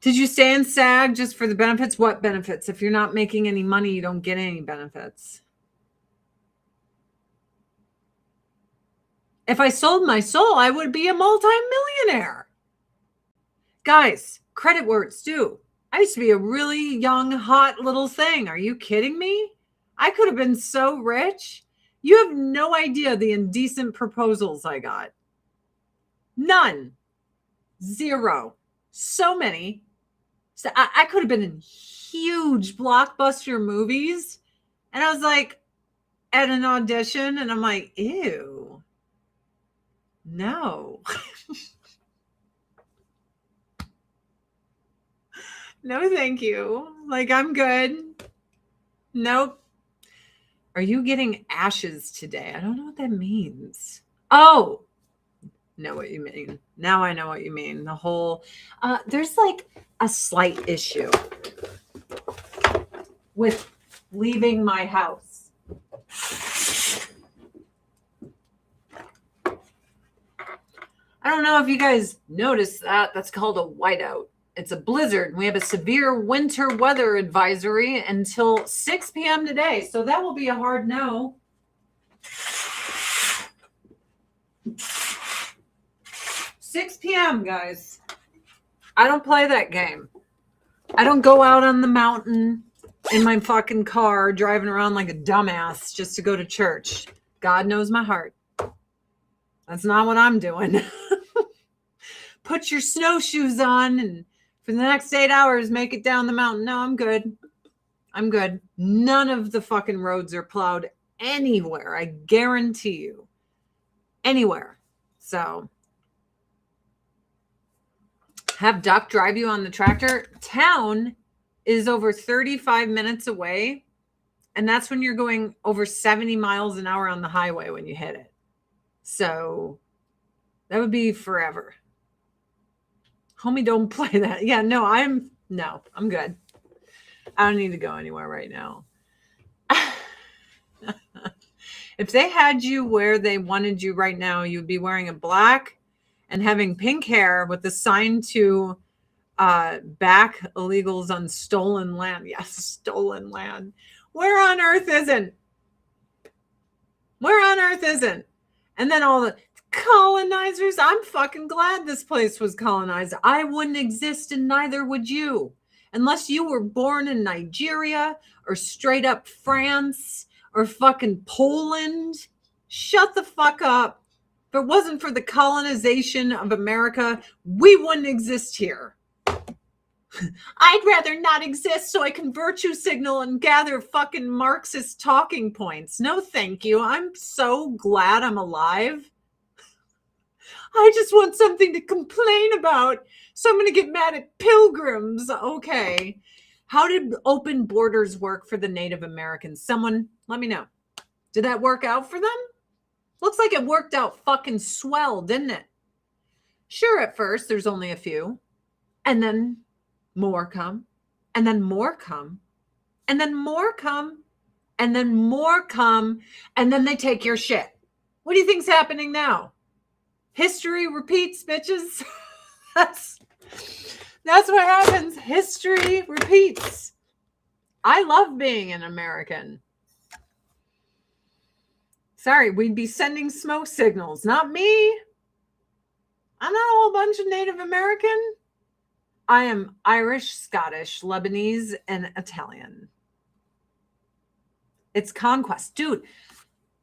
Speaker 1: Did you stay in SAG just for the benefits? What benefits? If you're not making any money, you don't get any benefits. If I sold my soul, I would be a multi-millionaire. Guys, credit where it's due. I used to be a really young, hot little thing. Are you kidding me? I could have been so rich. You have no idea the indecent proposals I got. None. Zero. So many. So I could have been in huge blockbuster movies. And I was like at an audition and I'm like, ew. No. No, thank you. Like, I'm good. Nope. Are you getting ashes today? I don't know what that means. Oh, know what you mean. Now I know what you mean. The whole, there's like a slight issue with leaving my house. I don't know if you guys noticed that. That's called a whiteout. It's a blizzard. We have a severe winter weather advisory until 6 p.m. today. So that will be a hard no. 6 p.m., guys. I don't play that game. I don't go out on the mountain in my fucking car driving around like a dumbass just to go to church. God knows my heart. That's not what I'm doing. Put your snowshoes on and for the next 8 hours, make it down the mountain. No, I'm good. I'm good. None of the fucking roads are plowed anywhere. I guarantee you. Anywhere. So have Duck drive you on the tractor. Town is over 35 minutes away. And that's when you're going over 70 miles an hour on the highway when you hit it. So that would be forever. Homie, don't play that. Yeah, no, I'm good. I don't need to go anywhere right now. If they had you where they wanted you right now, you'd be wearing a black and having pink hair with the sign to back illegals on stolen land. Yes, stolen land. Where on earth isn't? Where on earth isn't? And then all the colonizers. I'm fucking glad this place was colonized. I wouldn't exist and neither would you. Unless you were born in Nigeria or straight up France or fucking Poland. Shut the fuck up. If it wasn't for the colonization of America, we wouldn't exist here. I'd rather not exist so I can virtue signal and gather fucking Marxist talking points. No, thank you. I'm so glad I'm alive. I just want something to complain about. So I'm going to get mad at pilgrims. Okay. How did open borders work for the Native Americans? Someone let me know. Did that work out for them? Looks like it worked out fucking swell, didn't it? Sure, at first there's only a few. And then more come. And then more come. And then more come. And then more come. And then they take your shit. What do you think's happening now? History repeats, bitches. That's what happens. History repeats. I love being an American. Sorry, we'd be sending smoke signals. Not me. I'm not a whole bunch of Native American. I am Irish, Scottish, Lebanese, and Italian. It's conquest. Dude,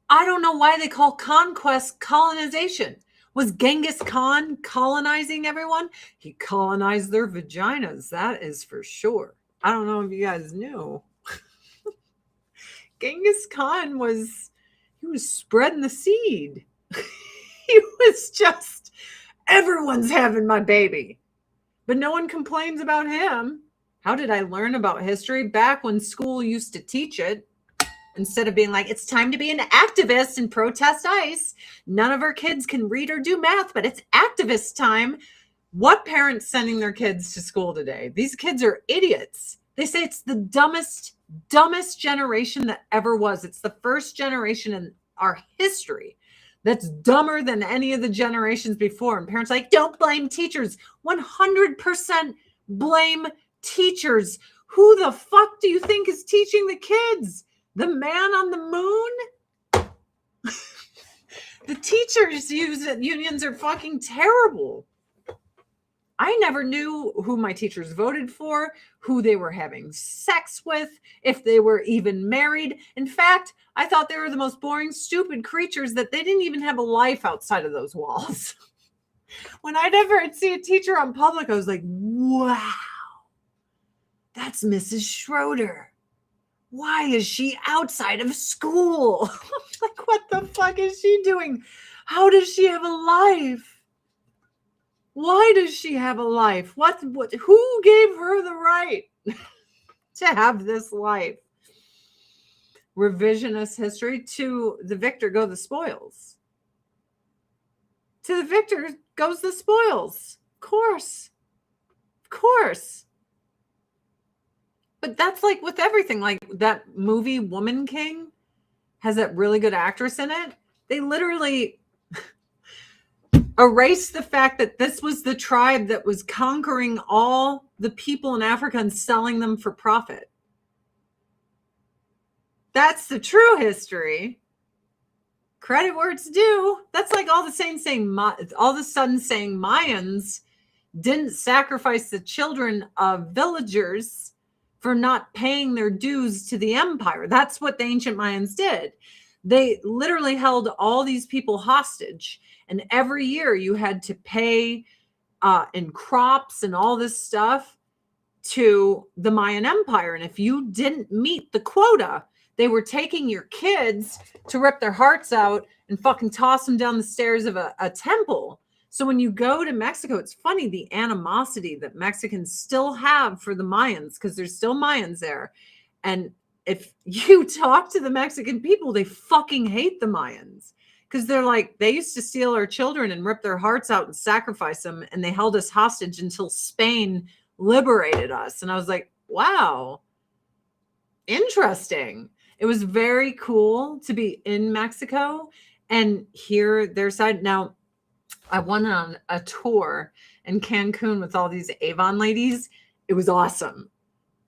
Speaker 1: I don't know why they call conquest colonization. Was Genghis Khan colonizing everyone? He colonized their vaginas. That is for sure. I don't know if you guys knew. Genghis Khan was spreading the seed. He was just, everyone's having my baby. But no one complains about him. How did I learn about history? Back when school used to teach it. Instead of being like, it's time to be an activist and protest ICE. None of our kids can read or do math, but it's activist time. What parents sending their kids to school today? These kids are idiots. They say it's the dumbest dumbest generation that ever was. It's the first generation in our history that's dumber than any of the generations before. And parents are like, don't blame teachers. 100% blame teachers. Who the fuck do you think is teaching the kids? The man on the moon? The teachers unions are fucking terrible. I never knew who my teachers voted for, who they were having sex with, if they were even married. In fact, I thought they were the most boring, stupid creatures that they didn't even have a life outside of those walls. When I'd ever see a teacher on public, I was like, wow, that's Mrs. Schroeder. Why is she outside of school? Like, what the fuck is she doing? How does she have a life? Why does she have a life? Who gave her the right to have this life? Revisionist history. To the victor go the spoils. To the victor goes the spoils. Of course. Of course. But that's like with everything. Like that movie Woman King has that really good actress in it. They literally erase the fact that this was the tribe that was conquering all the people in Africa and selling them for profit. That's the true history. Credit where it's due. That's like all the saints saying, all of a sudden saying Mayans didn't sacrifice the children of villagers for not paying their dues to the empire. That's what the ancient Mayans did. They literally held all these people hostage. And every year you had to pay in crops and all this stuff to the Mayan Empire. And if you didn't meet the quota, they were taking your kids to rip their hearts out and fucking toss them down the stairs of a temple. So when you go to Mexico, it's funny, the animosity that Mexicans still have for the Mayans, because there's still Mayans there. And if you talk to the Mexican people, they fucking hate the Mayans. Because they're like, they used to steal our children and rip their hearts out and sacrifice them. And they held us hostage until Spain liberated us. And I was like, wow, interesting. It was very cool to be in Mexico and hear their side. Now, I went on a tour in Cancun with all these Avon ladies. It was awesome.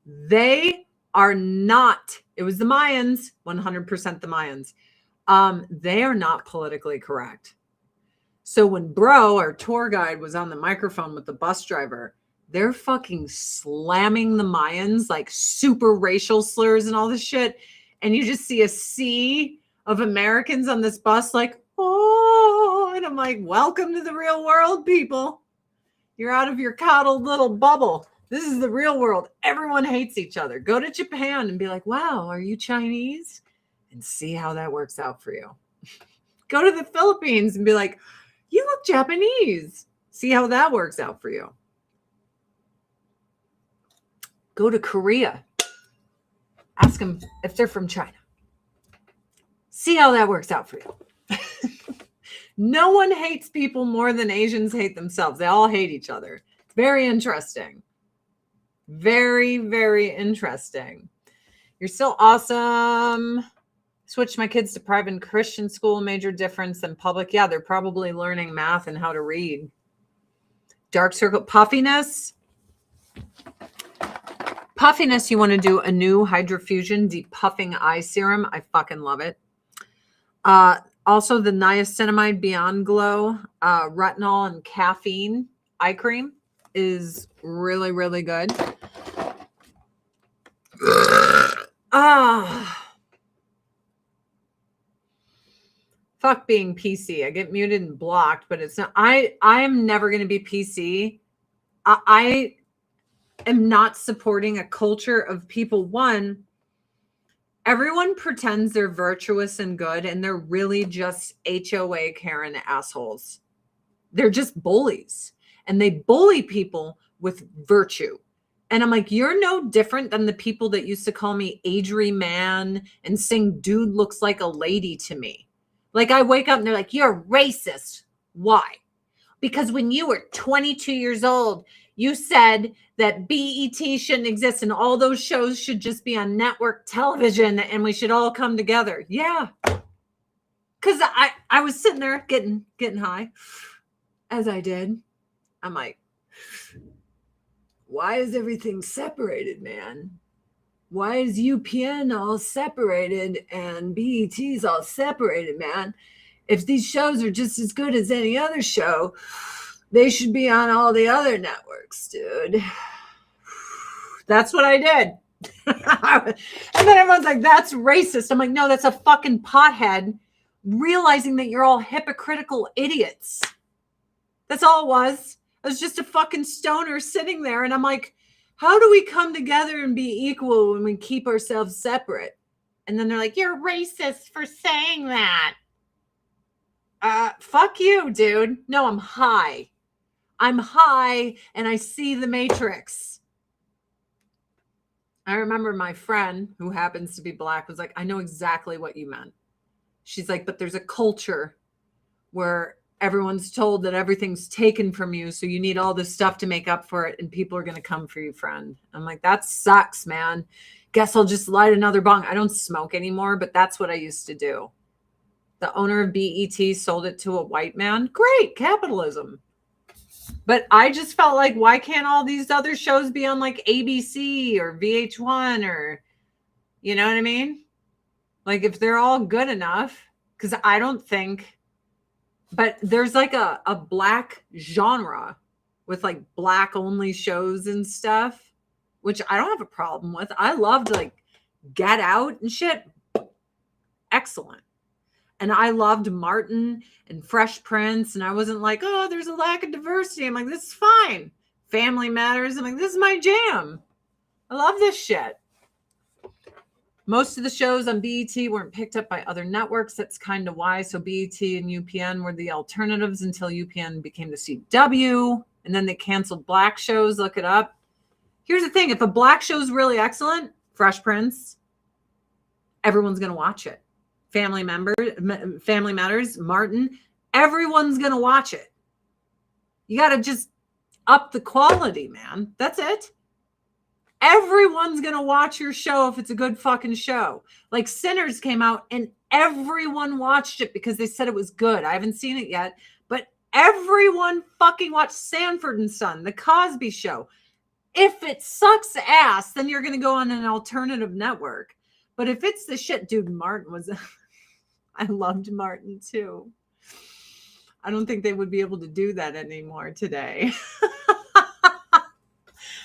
Speaker 1: They are not, it was the Mayans, 100% the Mayans. They are not politically correct. So when Bro, our tour guide, was on the microphone with the bus driver, they're fucking slamming the Mayans, like super racial slurs and all this shit. And you just see a sea of Americans on this bus like, oh, and I'm like, welcome to the real world, people. You're out of your coddled little bubble. This is the real world. Everyone hates each other. Go to Japan and be like, wow, are you Chinese? And see how that works out for you. Go to the Philippines and be like, you look Japanese. See how that works out for you. Go to Korea. Ask them if they're from China. See how that works out for you. No one hates people more than Asians hate themselves. They all hate each other. It's very interesting. Very, very interesting. You're still awesome. Switched my kids to private Christian school. Major difference than public. Yeah, they're probably learning math and how to read. Dark circle. Puffiness. Puffiness, you want to do a new hydrofusion depuffing eye serum. I fucking love it. Also, the niacinamide Beyond Glow retinol and caffeine eye cream is really, really good. Fuck being PC. I get muted and blocked, but it's not. I am never going to be PC. I am not supporting a culture of people. One, everyone pretends they're virtuous and good, and they're really just HOA Karen assholes. They're just bullies, and they bully people with virtue. And I'm like, you're no different than the people that used to call me Adri Man and sing Dude Looks Like a Lady to me. Like, I wake up and they're like, you're racist. Why? Because when you were 22 years old, You said that BET shouldn't exist and all those shows should just be on network television and we should all come together. Yeah. Because I was sitting there getting high as I did. I'm like, why is everything separated, man? Why is UPN all separated and BET's all separated, man? If these shows are just as good as any other show, they should be on all the other networks, dude. That's what I did. And then everyone's like, that's racist. I'm like, no, that's a fucking pothead realizing that you're all hypocritical idiots. That's all it was. It was just a fucking stoner sitting there. And I'm like, how do we come together and be equal when we keep ourselves separate? And then they're like, you're racist for saying that. Fuck you, dude. No, I'm high. I'm high and I see the Matrix. I remember my friend who happens to be black was like, I know exactly what you meant. She's like, but there's a culture where everyone's told that everything's taken from you. So you need all this stuff to make up for it. And people are going to come for you, friend. I'm like, that sucks, man. Guess I'll just light another bong. I don't smoke anymore, but that's what I used to do. The owner of BET sold it to a white man. Great, capitalism. But I just felt like, why can't all these other shows be on like ABC or VH1 or, you know what I mean? Like if they're all good enough, because I don't think, but there's like a black genre with like black only shows and stuff, which I don't have a problem with. I loved like Get Out and shit. Excellent. And I loved Martin and Fresh Prince. And I wasn't like, oh, there's a lack of diversity. I'm like, this is fine. Family Matters. I'm like, this is my jam. I love this shit. Most of the shows on BET weren't picked up by other networks. That's kind of why. So BET and UPN were the alternatives until UPN became the CW. And then they canceled black shows. Look it up. Here's the thing. If a black show is really excellent, Fresh Prince, everyone's going to watch it. Family Matters, Martin, everyone's going to watch it. You got to just up the quality, man. That's it. Everyone's going to watch your show if it's a good fucking show. Like Sinners came out and everyone watched it because they said it was good. I haven't seen it yet, but everyone fucking watched Sanford and Son, The Cosby Show. If it sucks ass, then you're going to go on an alternative network. But if it's the shit, dude, Martin was... I loved Martin too. I don't think they would be able to do that anymore today.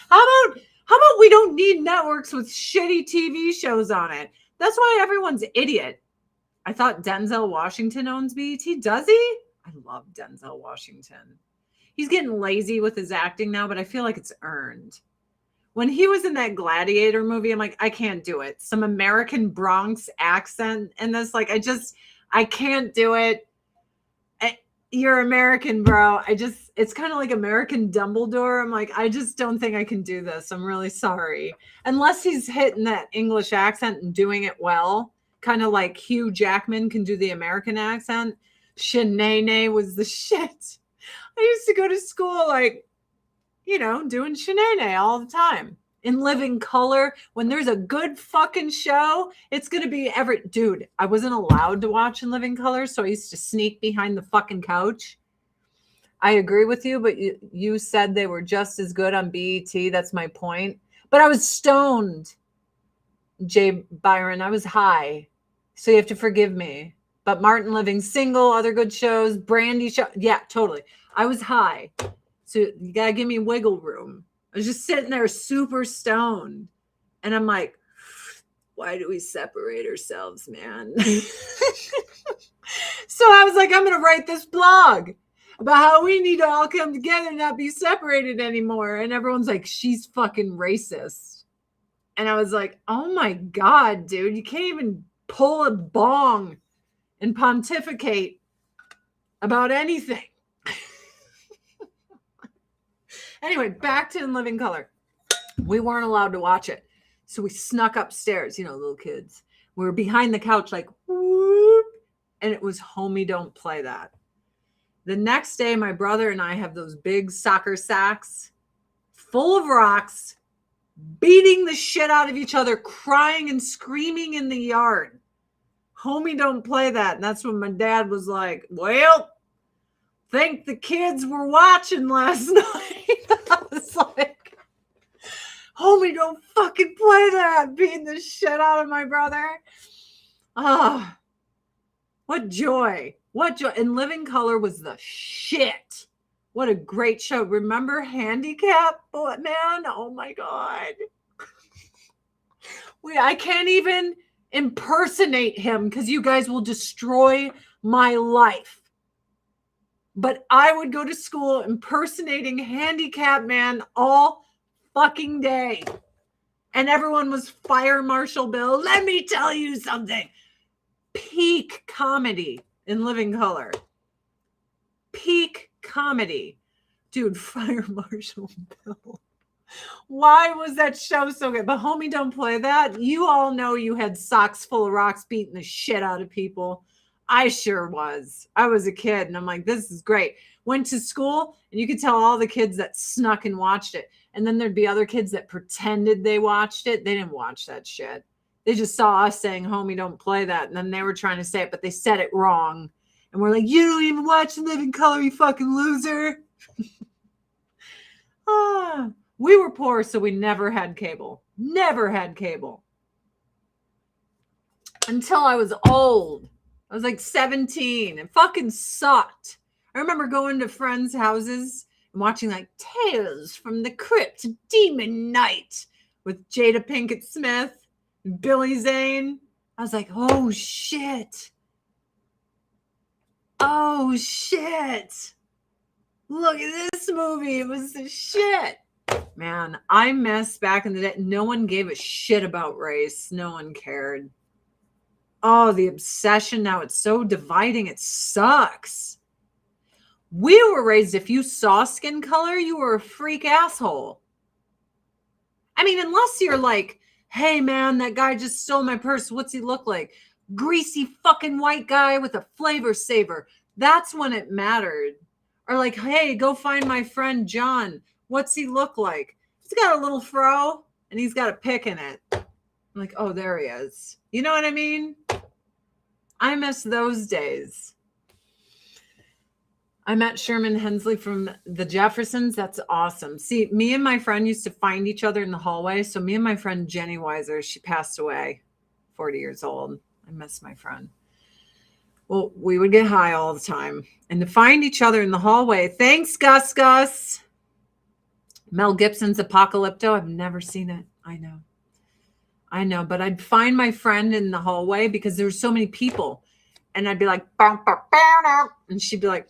Speaker 1: How about we don't need networks with shitty TV shows on it? That's why everyone's idiot. I thought Denzel Washington owns BET. Does he? I love Denzel Washington. He's getting lazy with his acting now, but I feel like it's earned. When he was in that Gladiator movie, I'm like, I can't do it. Some American Bronx accent. And this, like, I can't do it. You're American, bro. It's kind of like American Dumbledore. I'm like, I just don't think I can do this. I'm really sorry. Unless he's hitting that English accent and doing it well. Kind of like Hugh Jackman can do the American accent. Shanae was the shit. I used to go to school like, you know, doing Shanae all the time. In Living Color, when there's a good fucking show, it's going to be dude, I wasn't allowed to watch In Living Color, so I used to sneak behind the fucking couch. I agree with you, but you said they were just as good on BET. That's my point. But I was stoned, Jay Byron. I was high, so you have to forgive me. But Martin Living Single, other good shows, Brandy show. Yeah, totally. I was high. So you got to give me wiggle room. I was just sitting there super stoned. And I'm like, why do we separate ourselves, man? So I was like, I'm going to write this blog about how we need to all come together and not be separated anymore. And everyone's like, she's fucking racist. And I was like, oh my God, dude, you can't even pull a bong and pontificate about anything. Anyway, back to In Living Color. We weren't allowed to watch it. So we snuck upstairs, you know, little kids. We were behind the couch like, whoop, and it was Homie, Don't Play That. The next day, my brother and I have those big soccer sacks. full of rocks, beating the shit out of each other, crying and screaming in the yard. Homie, don't play that. And that's when my dad was like, well, think the kids were watching last night. I was like, homie, don't fucking play that. Beating the shit out of my brother. Ah, what joy. What joy. And Living Color was the shit. What a great show. Remember Handicap, man? Oh my God. I can't even impersonate him because you guys will destroy my life. But I would go to school impersonating Handicap Man all fucking day. And everyone was Fire Marshal Bill. Let me tell you something. Peak comedy in Living Color. Peak comedy. Dude, Fire Marshal Bill. Why was that show so good? But homie, don't play that. You all know you had socks full of rocks beating the shit out of people. I sure was. I was a kid and I'm like, this is great. Went to school and you could tell all the kids that snuck and watched it. And then there'd be other kids that pretended they watched it. They didn't watch that shit. They just saw us saying, homie, don't play that. And then they were trying to say it, but they said it wrong. And we're like, you don't even watch Living Color, you fucking loser. We were poor, so we never had cable. Never had cable. Until I was old. I was like 17. It fucking sucked. I remember going to friends' houses and watching like Tales from the Crypt, Demon Night with Jada Pinkett Smith and Billy Zane. I was like, oh shit. Oh shit. Look at this movie. It was the shit. Man, I miss back in the day. No one gave a shit about race. No one cared. Oh, the obsession. Now it's so dividing. It sucks. We were raised, if you saw skin color, you were a freak asshole. I mean, unless you're like, hey, man, that guy just stole my purse. What's he look like? Greasy fucking white guy with a flavor saver. That's when it mattered. Or like, hey, go find my friend John. What's he look like? He's got a little fro and he's got a pick in it. I'm like, oh, there he is. You know what I mean? I miss those days. I met Sherman Hensley from the Jeffersons. That's awesome. See, me and my friend used to find each other in the hallway. So me and my friend Jenny Weiser, she passed away, 40 years old. I miss my friend. Well, we would get high all the time. And to find each other in the hallway. Thanks, Gus. Mel Gibson's Apocalypto. I've never seen it. I know. But I'd find my friend in the hallway because there were so many people. And I'd be like, and she'd be like,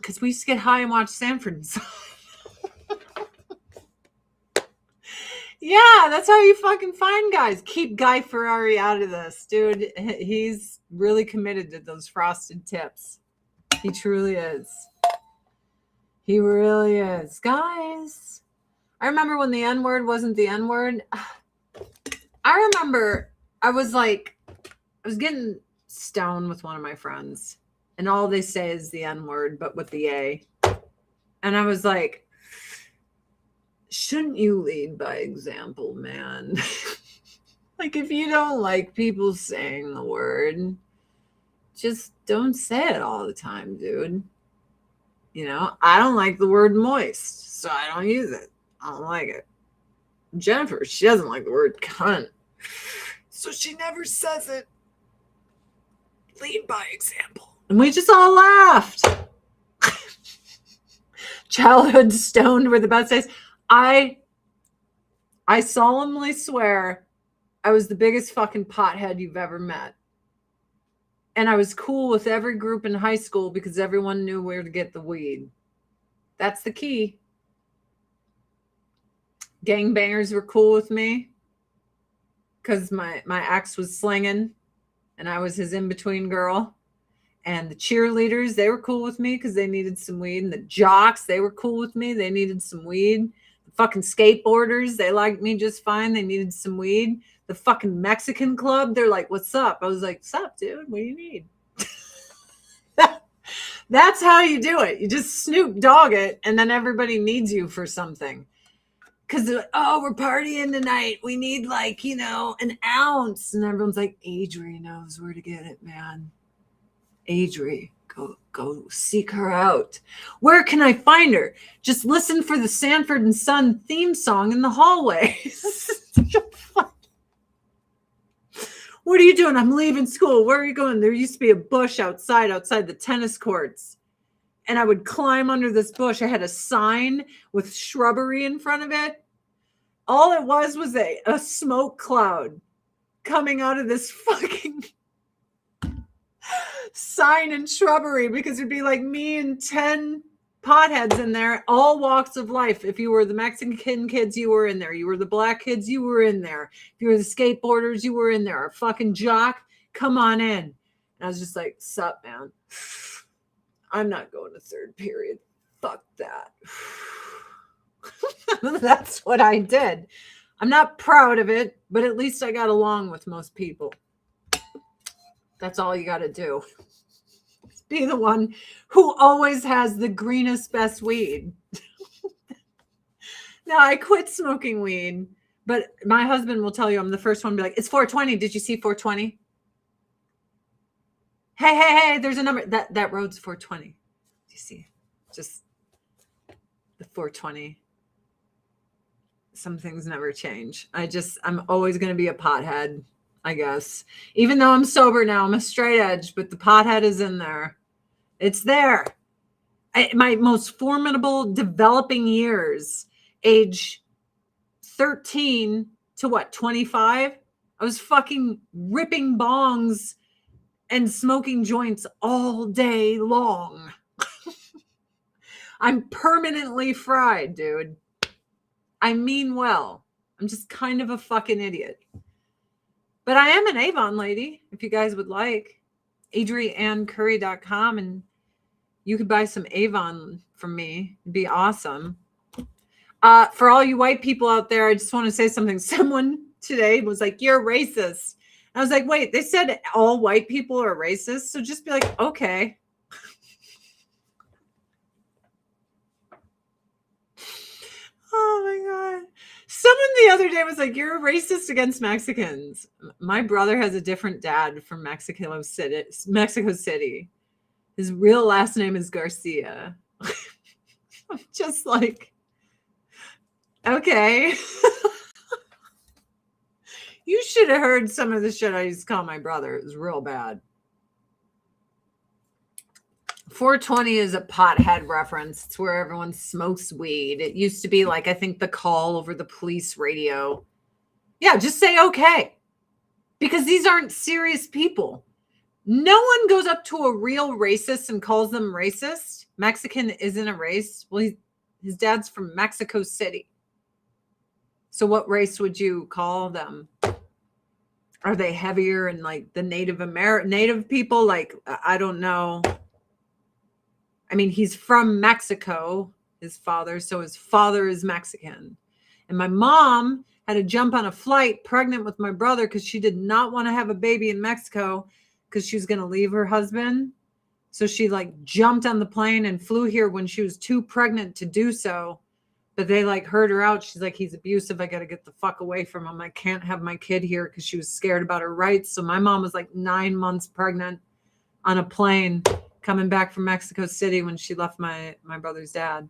Speaker 1: because we used to get high and watch Sanford and Son. Yeah, that's how you fucking find guys. Keep Guy Fieri out of this, dude. He's really committed to those frosted tips. He truly is. He really is. Guys, I remember when the N-word wasn't the N-word. I remember I was getting stoned with one of my friends, and all they say is the N-word, but with the A. And I was like, shouldn't you lead by example, man? Like, if you don't like people saying the word, just don't say it all the time, dude. You know, I don't like the word moist, so I don't use it. I don't like it. Jennifer, she doesn't like the word cunt, so she never says it. Lead by example. And we just all laughed. Childhood stoned were the best days. I solemnly swear I was the biggest fucking pothead you've ever met. And I was cool with every group in high school because everyone knew where to get the weed. That's the key. Gangbangers were cool with me because my ex was slinging and I was his in-between girl. And the cheerleaders, they were cool with me because they needed some weed. And the jocks, they were cool with me. They needed some weed. The fucking skateboarders, they liked me just fine. They needed some weed. The fucking Mexican club, they're like, what's up? I was like, what's up, dude? What do you need? That's how you do it. You just Snoop Dogg it, and then everybody needs you for something. Because, oh, we're partying tonight. We need, like, an ounce. And everyone's like, Adri knows where to get it, man. Adri, go seek her out. Where can I find her? Just listen for the Sanford and Son theme song in the hallways. What are you doing? I'm leaving school. Where are you going? There used to be a bush outside the tennis courts. And I would climb under this bush. I had a sign with shrubbery in front of it. All it was a smoke cloud coming out of this fucking sign and shrubbery, because it'd be like me and 10 potheads in there, all walks of life. If you were the Mexican kids, you were in there. You were the black kids, you were in there. If you were the skateboarders, you were in there. A fucking jock, come on in. And I was just like, sup, man. I'm not going to third period. Fuck that. That's what I did. I'm not proud of it, but at least I got along with most people. That's all you got to do. Be the one who always has the greenest, best weed. Now, I quit smoking weed, but my husband will tell you I'm the first one to be like, it's 420. Did you see 420? Hey, there's a number. That road's 420. Do you see? Just the 420. Some things never change. I'm always going to be a pothead, I guess. Even though I'm sober now, I'm a straight edge, but the pothead is in there. It's there. My most formidable developing years, age 13 to 25, I was fucking ripping bongs and smoking joints all day long. I'm permanently fried, dude. I mean well. I'm just kind of a fucking idiot. But I am an Avon lady, if you guys would like. AdrianneCurry.com, and you could buy some Avon from me. It'd be awesome. For all you white people out there, I just want to say something. Someone today was like, you're racist. I was like, wait, they said all white people are racist. So just be like, okay. Oh my God. Someone the other day was like, you're a racist against Mexicans. My brother has a different dad from Mexico City. His real last name is Garcia. I'm just like, okay. You should have heard some of the shit I used to call my brother. It was real bad. 420 is a pothead reference. It's where everyone smokes weed. It used to be like, I think, the call over the police radio. Yeah, just say okay. Because these aren't serious people. No one goes up to a real racist and calls them racist. Mexican isn't a race. Well, his dad's from Mexico City. So what race would you call them? Are they heavier and like the Native people? Like, I don't know. I mean, he's from Mexico, his father. So his father is Mexican. And my mom had to jump on a flight pregnant with my brother because she did not want to have a baby in Mexico because she was going to leave her husband. So she like jumped on the plane and flew here when she was too pregnant to do so. But they like heard her out. She's like, he's abusive. I got to get the fuck away from him. I can't have my kid here, because she was scared about her rights. So my mom was like 9 months pregnant on a plane coming back from Mexico City when she left my brother's dad.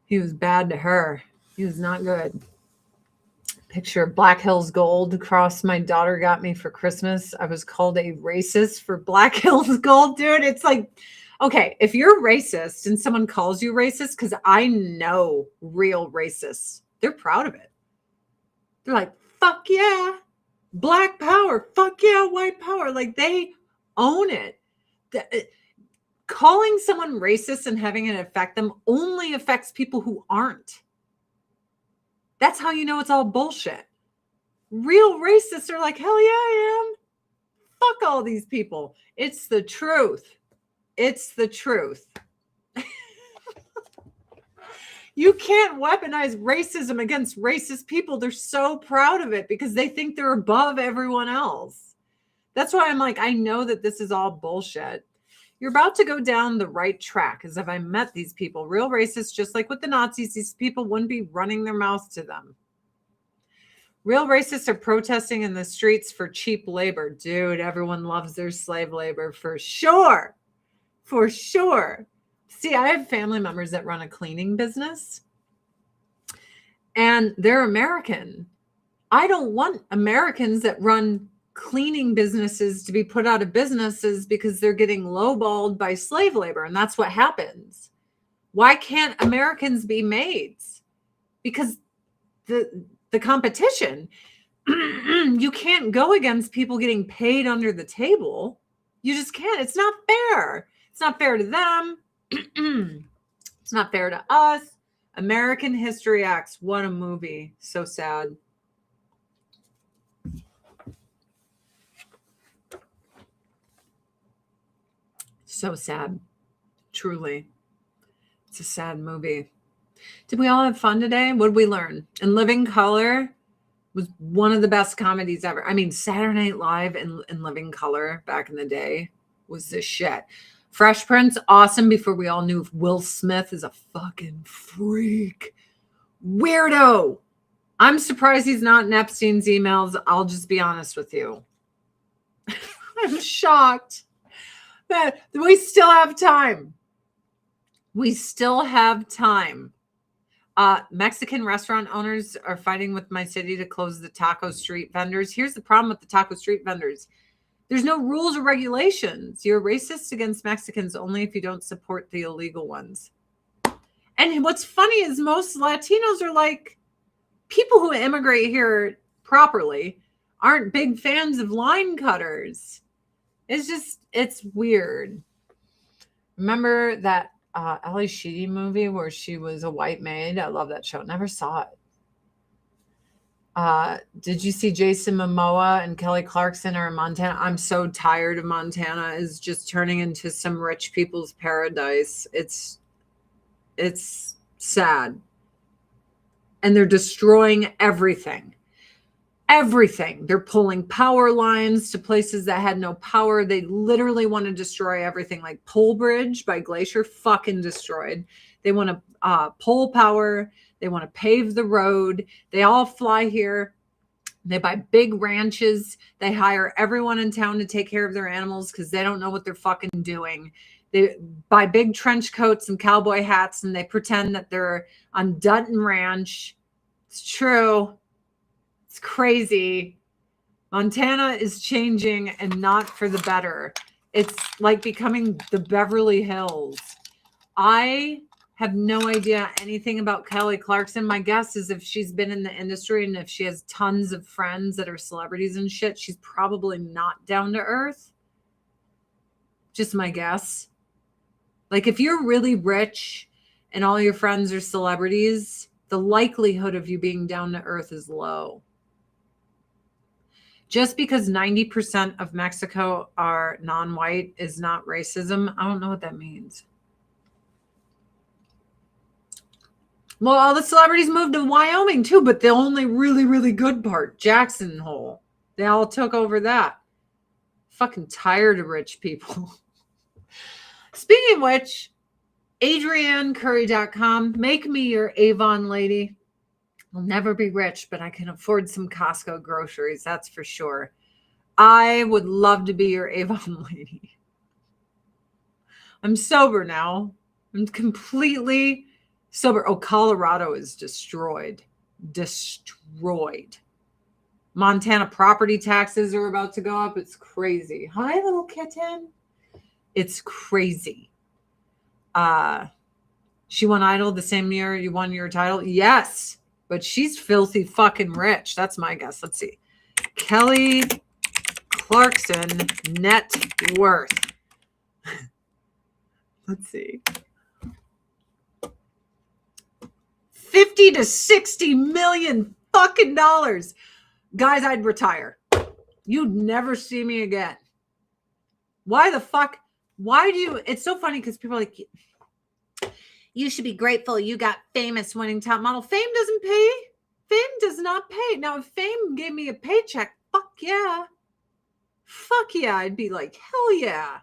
Speaker 1: He was bad to her. He was not good. Picture of Black Hills Gold across my daughter got me for Christmas. I was called a racist for Black Hills Gold, dude. It's like, okay, if you're racist and someone calls you racist, because I know real racists, they're proud of it. They're like, fuck yeah, black power, fuck yeah, white power. Like, they own it. Calling someone racist and having it affect them only affects people who aren't. That's how you know it's all bullshit. Real racists are like, hell yeah, I am. Fuck all these people. It's the truth. It's the truth. You can't weaponize racism against racist people. They're so proud of it because they think they're above everyone else. That's why I'm like, I know that this is all bullshit. You're about to go down the right track, as if I met these people. Real racists, just like with the Nazis, these people wouldn't be running their mouths to them. Real racists are protesting in the streets for cheap labor. Dude, everyone loves their slave labor for sure. For sure. See, I have family members that run a cleaning business, and they're American. I don't want Americans that run cleaning businesses to be put out of businesses because they're getting lowballed by slave labor. And that's what happens. Why can't Americans be maids? Because the competition, you can't go against people getting paid under the table. You just can't. It's not fair. It's not fair to them. It's not fair to us. American History X. What a movie. So sad. So sad. Truly. It's a sad movie. Did we all have fun today? What did we learn? In Living Color was one of the best comedies ever. I mean, Saturday Night Live and Living Color back in the day was the shit. Fresh Prince, awesome, before we all knew Will Smith is a fucking freak. Weirdo. I'm surprised he's not in Epstein's emails. I'll just be honest with you. I'm shocked that we still have time. We still have time. Mexican restaurant owners are fighting with my city to close the taco street vendors. Here's the problem with the taco street vendors. There's no rules or regulations. You're racist against Mexicans only if you don't support the illegal ones. And what's funny is most Latinos are like, people who immigrate here properly aren't big fans of line cutters. It's weird. Remember that Ali Sheedy movie where she was a white maid? I love that show. Never saw it. Did you see Jason Momoa and Kelly Clarkson are in Montana? I'm so tired of Montana is just turning into some rich people's paradise. It's sad. And they're destroying everything. Everything. They're pulling power lines to places that had no power. They literally want to destroy everything. Like Pole Bridge by Glacier, fucking destroyed. They want to pull power. They want to pave the road. They all fly here. They buy big ranches. They hire everyone in town to take care of their animals because they don't know what they're fucking doing. They buy big trench coats and cowboy hats, and they pretend that they're on Dutton Ranch. It's true. It's crazy. Montana is changing, and not for the better. It's like becoming the Beverly Hills. I have no idea anything about Kelly Clarkson. My guess is if she's been in the industry and if she has tons of friends that are celebrities and shit, she's probably not down to earth. Just my guess. Like if you're really rich and all your friends are celebrities, the likelihood of you being down to earth is low. Just because 90% of Mexico are non-white is not racism. I don't know what that means. Well, all the celebrities moved to Wyoming too, but the only really, really good part, Jackson Hole, they all took over that. Fucking tired of rich people. Speaking of which, AdrienneCurry.com, make me your Avon lady. I'll never be rich, but I can afford some Costco groceries, that's for sure. I would love to be your Avon lady. I'm sober now. I'm completely sober. Oh, Colorado is destroyed. Destroyed. Montana property taxes are about to go up. It's crazy. Hi, little kitten. It's crazy. She won Idol the same year you won your title? Yes, but she's filthy fucking rich. That's my guess. Let's see. Kelly Clarkson net worth. Let's see. 50 to 60 million fucking dollars. Guys, I'd retire. You'd never see me again. Why the fuck? Why do you? It's so funny because people are like, you should be grateful you got famous winning top model. Fame doesn't pay. Fame does not pay. Now, if fame gave me a paycheck, fuck yeah. Fuck yeah. I'd be like, hell yeah.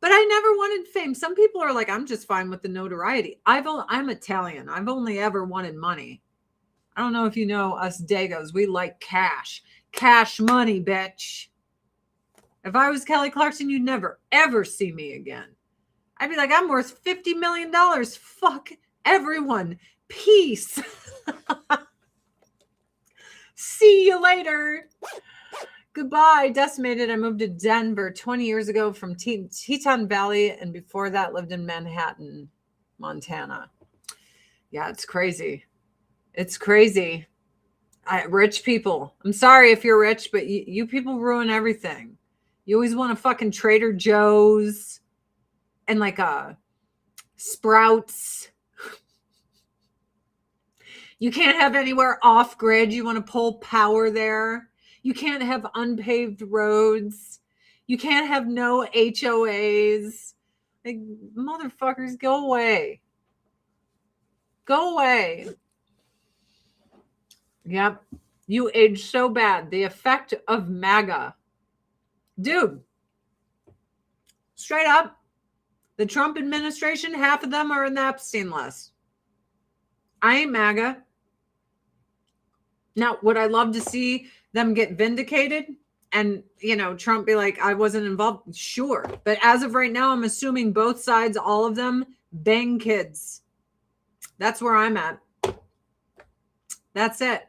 Speaker 1: But I never wanted fame. Some people are like, I'm just fine with the notoriety. I'm Italian. I've only ever wanted money. I don't know if you know us Dagos. We like cash. Cash money, bitch. If I was Kelly Clarkson, you'd never, ever see me again. I'd be like, I'm worth $50 million. Fuck everyone. Peace. See you later. Goodbye. Decimated. I moved to Denver 20 years ago from Teton Valley, and before that lived in Manhattan, Montana. Yeah, it's crazy. It's crazy. Rich people. I'm sorry if you're rich, but you people ruin everything. You always want a fucking Trader Joe's and like a Sprouts. You can't have anywhere off grid. You want to pull power there. You can't have unpaved roads. You can't have no HOAs. Like, motherfuckers, go away. Go away. Yep. You age so bad. The effect of MAGA. Dude. Straight up. The Trump administration, half of them are in the Epstein list. I ain't MAGA. Now, would I love to see them get vindicated and, Trump be like, I wasn't involved? Sure. But as of right now, I'm assuming both sides, all of them, bang kids. That's where I'm at. That's it.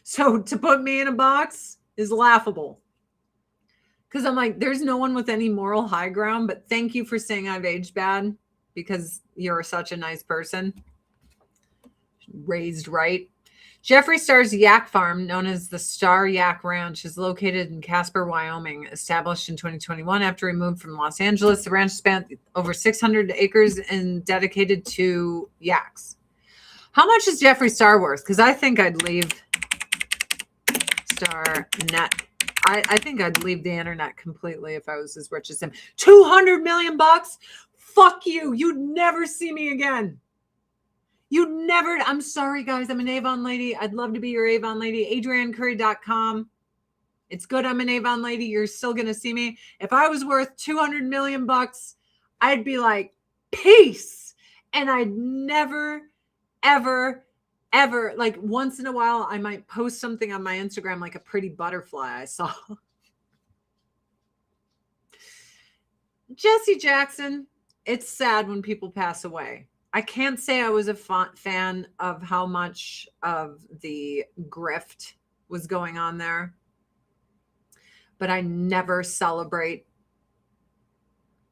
Speaker 1: So to put me in a box is laughable. Because I'm like, there's no one with any moral high ground, but thank you for saying I've aged bad because you're such a nice person. Raised right. Jeffree Star's yak farm, known as the Star Yak Ranch, is located in Casper, Wyoming. Established in 2021 after he moved from Los Angeles, the ranch spanned over 600 acres and dedicated to yaks. How much is Jeffree Star worth? Because I think I'd leave Star Net. I think I'd leave the internet completely if I was as rich as him. $200 million bucks? Fuck you. You'd never see me again. I'm sorry, guys. I'm an Avon lady. I'd love to be your Avon lady. AdrianCurry.com. It's good I'm an Avon lady. You're still going to see me. If I was worth $200 million bucks, I'd be like, peace. And I'd never, ever, like once in a while, I might post something on my Instagram, like a pretty butterfly I saw. Jesse Jackson. It's sad when people pass away. I can't say I was a fan of how much of the grift was going on there, but I never celebrate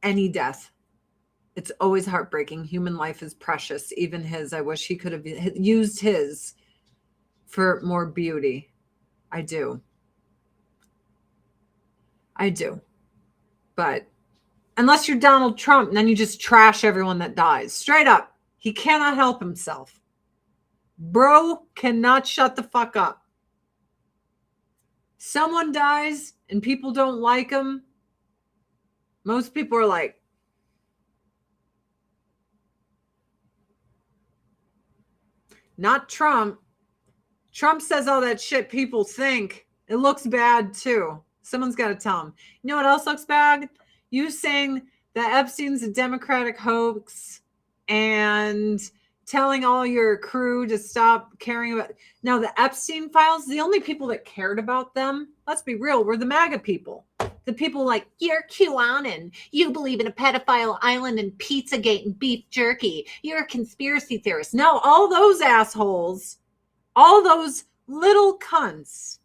Speaker 1: any death. It's always heartbreaking. Human life is precious. Even his, I wish he could have used his for more beauty. I do. But unless you're Donald Trump, then you just trash everyone that dies. Straight up. He cannot help himself. Bro cannot shut the fuck up. Someone dies and people don't like him. Most people are like, not Trump. Trump says all that shit people think. It looks bad too. Someone's got to tell him. You know what else looks bad? You saying that Epstein's a Democratic hoax and telling all your crew to stop caring about. Now, the Epstein files, the only people that cared about them, let's be real, were the MAGA people. The people like, you're QAnon. You believe in a pedophile island and Pizzagate and beef jerky. You're a conspiracy theorist. No, all those assholes, all those little cunts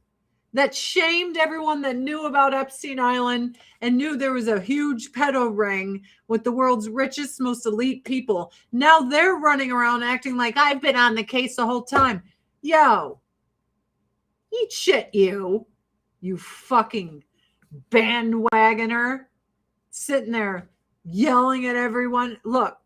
Speaker 1: that shamed everyone that knew about Epstein Island and knew there was a huge pedo ring with the world's richest, most elite people. Now they're running around acting like I've been on the case the whole time. Yo, eat shit, you fucking bandwagoner sitting there yelling at everyone. Look,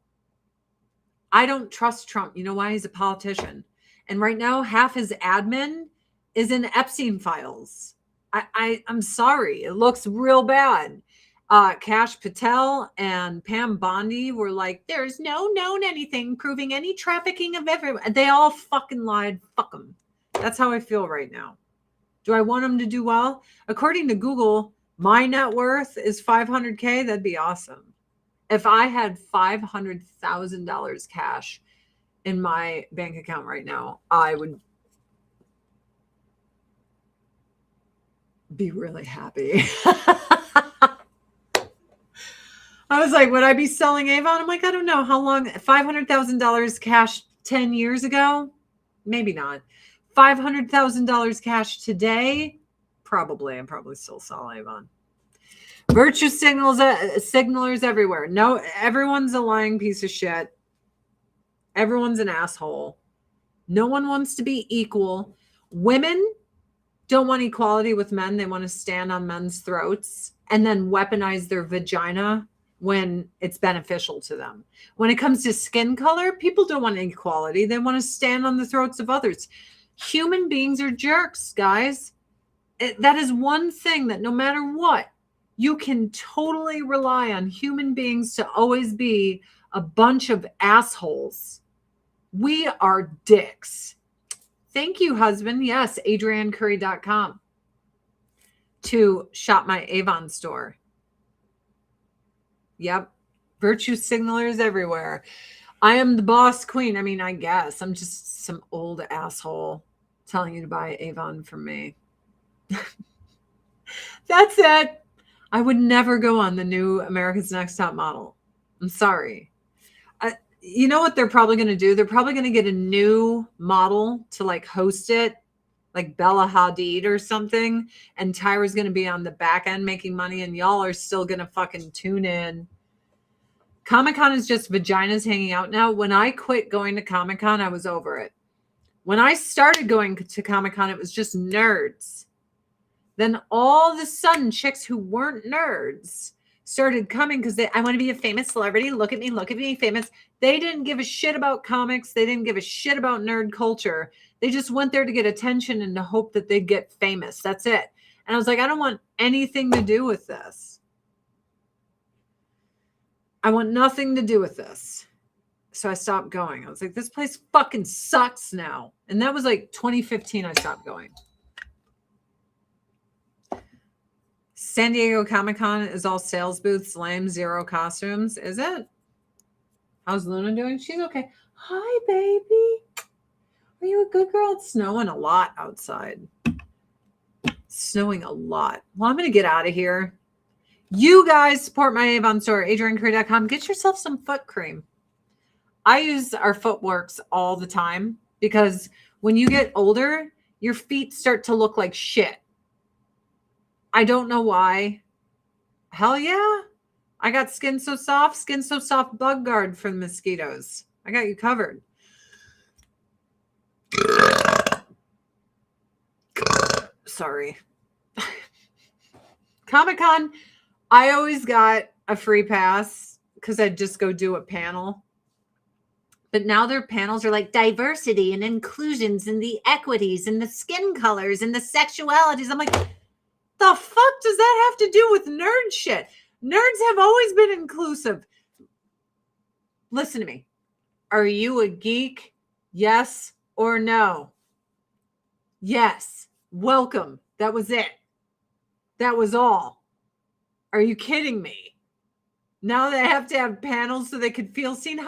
Speaker 1: I don't trust Trump. You know why? He's a politician. And right now, half his admin is in Epstein files. I'm sorry. It looks real bad. Kash Patel and Pam Bondi were like, there's no known anything proving any trafficking of everyone. They all fucking lied. Fuck them. That's how I feel right now. Do I want them to do well? According to Google, My net worth is $500K. That'd be awesome. If I had $500,000 cash in my bank account right now, I would be really happy. I was like, would I be selling Avon? I'm like, I don't know how long. $500,000 cash 10 years ago? Maybe not. $500,000 cash today? Probably. I'm probably still selling Avon. Virtue signalers everywhere. No, everyone's a lying piece of shit. Everyone's an asshole. No one wants to be equal. Women don't want equality with men. They want to stand on men's throats and then weaponize their vagina when it's beneficial to them. When it comes to skin color, people don't want equality. They want to stand on the throats of others. Human beings are jerks, guys. That is one thing that no matter what, you can totally rely on human beings to always be a bunch of assholes. We are dicks. Thank you, husband. Yes, adriancurry.com to shop my Avon store. Yep. Virtue signalers everywhere. I am the boss queen. I mean, I guess I'm just some old asshole telling you to buy Avon from me. That's it. I would never go on the new America's Next Top Model. I'm sorry. You know what they're probably going to do? They're probably going to get a new model to like host it, like Bella Hadid or something. And Tyra's going to be on the back end making money, and y'all are still going to fucking tune in. Comic-Con is just vaginas hanging out now. When I quit going to Comic-Con, I was over it. When I started going to Comic-Con, it was just nerds. Then all of a sudden, chicks who weren't nerds started coming because I want to be a famous celebrity. Look at me, famous. They didn't give a shit about comics. They didn't give a shit about nerd culture. They just went there to get attention and to hope that they'd get famous. That's it. And I was like, I don't want anything to do with this. I want nothing to do with this. So I stopped going. I was like, this place fucking sucks now. And that was like 2015 I stopped going. San Diego Comic-Con is all sales booths, lame, zero costumes. Is it? How's Luna doing? She's okay. Hi, baby. Are you a good girl? It's snowing a lot outside. Snowing a lot. Well, I'm going to get out of here. You guys support my Avon store, adriancurry.com. Get yourself some foot cream. I use our Footworks all the time because when you get older, your feet start to look like shit. I don't know why. Hell yeah. I got skin so soft bug guard for the mosquitoes. I got you covered. Sorry. Comic-Con, I always got a free pass because I'd just go do a panel. But now their panels are like diversity and inclusions and the equities and the skin colors and the sexualities. I'm like, the fuck does that have to do with nerd shit? Nerds have always been inclusive. Listen to me. Are you a geek? Yes or no? Yes. Welcome. That was it. That was all. Are you kidding me? Now they have to have panels so they could feel seen.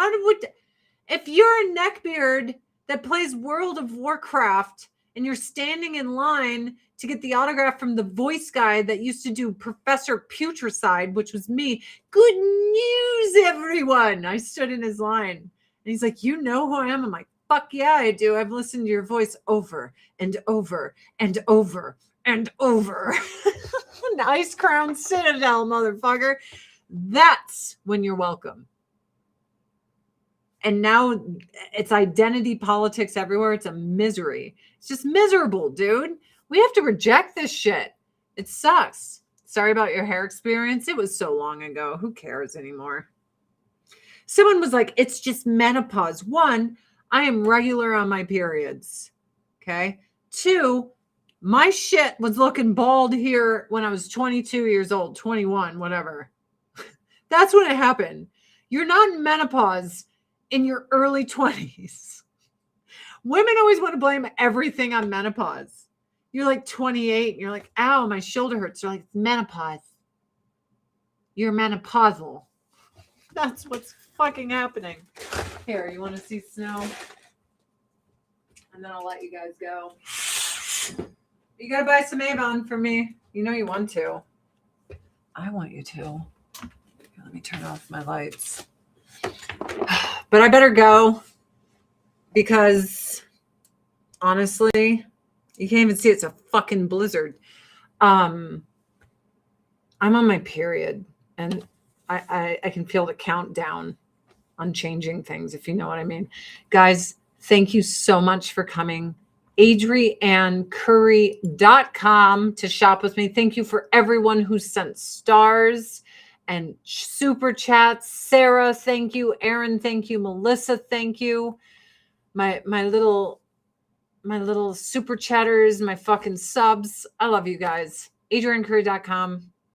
Speaker 1: If you're a neckbeard that plays World of Warcraft and you're standing in line to get the autograph from the voice guy that used to do Professor Putricide, which was me. Good news, everyone. I stood in his line. And he's like, you know who I am? I'm like, fuck yeah, I do. I've listened to your voice over and over and over and over. Nice Crown Citadel, motherfucker. That's when you're welcome. And now it's identity politics everywhere. It's a misery. It's just miserable, dude. We have to reject this shit. It sucks. Sorry about your hair experience. It was so long ago. Who cares anymore? Someone was like, it's just menopause. 1, I am regular on my periods. Okay. 2, my shit was looking bald here when I was 22 years old, 21, whatever. That's when it happened. You're not in menopause in your early 20s. Women always want to blame everything on menopause. You're like 28 and you're like, ow, my shoulder hurts. You're like, it's menopause. You're menopausal. That's what's fucking happening. Here, you want to see snow? And then I'll let you guys go. You got to buy some Avon for me. You know you want to. I want you to. Here, let me turn off my lights. But I better go because honestly, you can't even see it's a fucking blizzard. I'm on my period and I can feel the countdown on changing things, if you know what I mean. Guys, thank you so much for coming. AdrianneCurry.com to shop with me. Thank you for everyone who sent stars and super chats. Sarah, thank you. Aaron, thank you. Melissa, thank you. My little super chatters, my fucking subs. I love you guys. AdrianneCurry.com.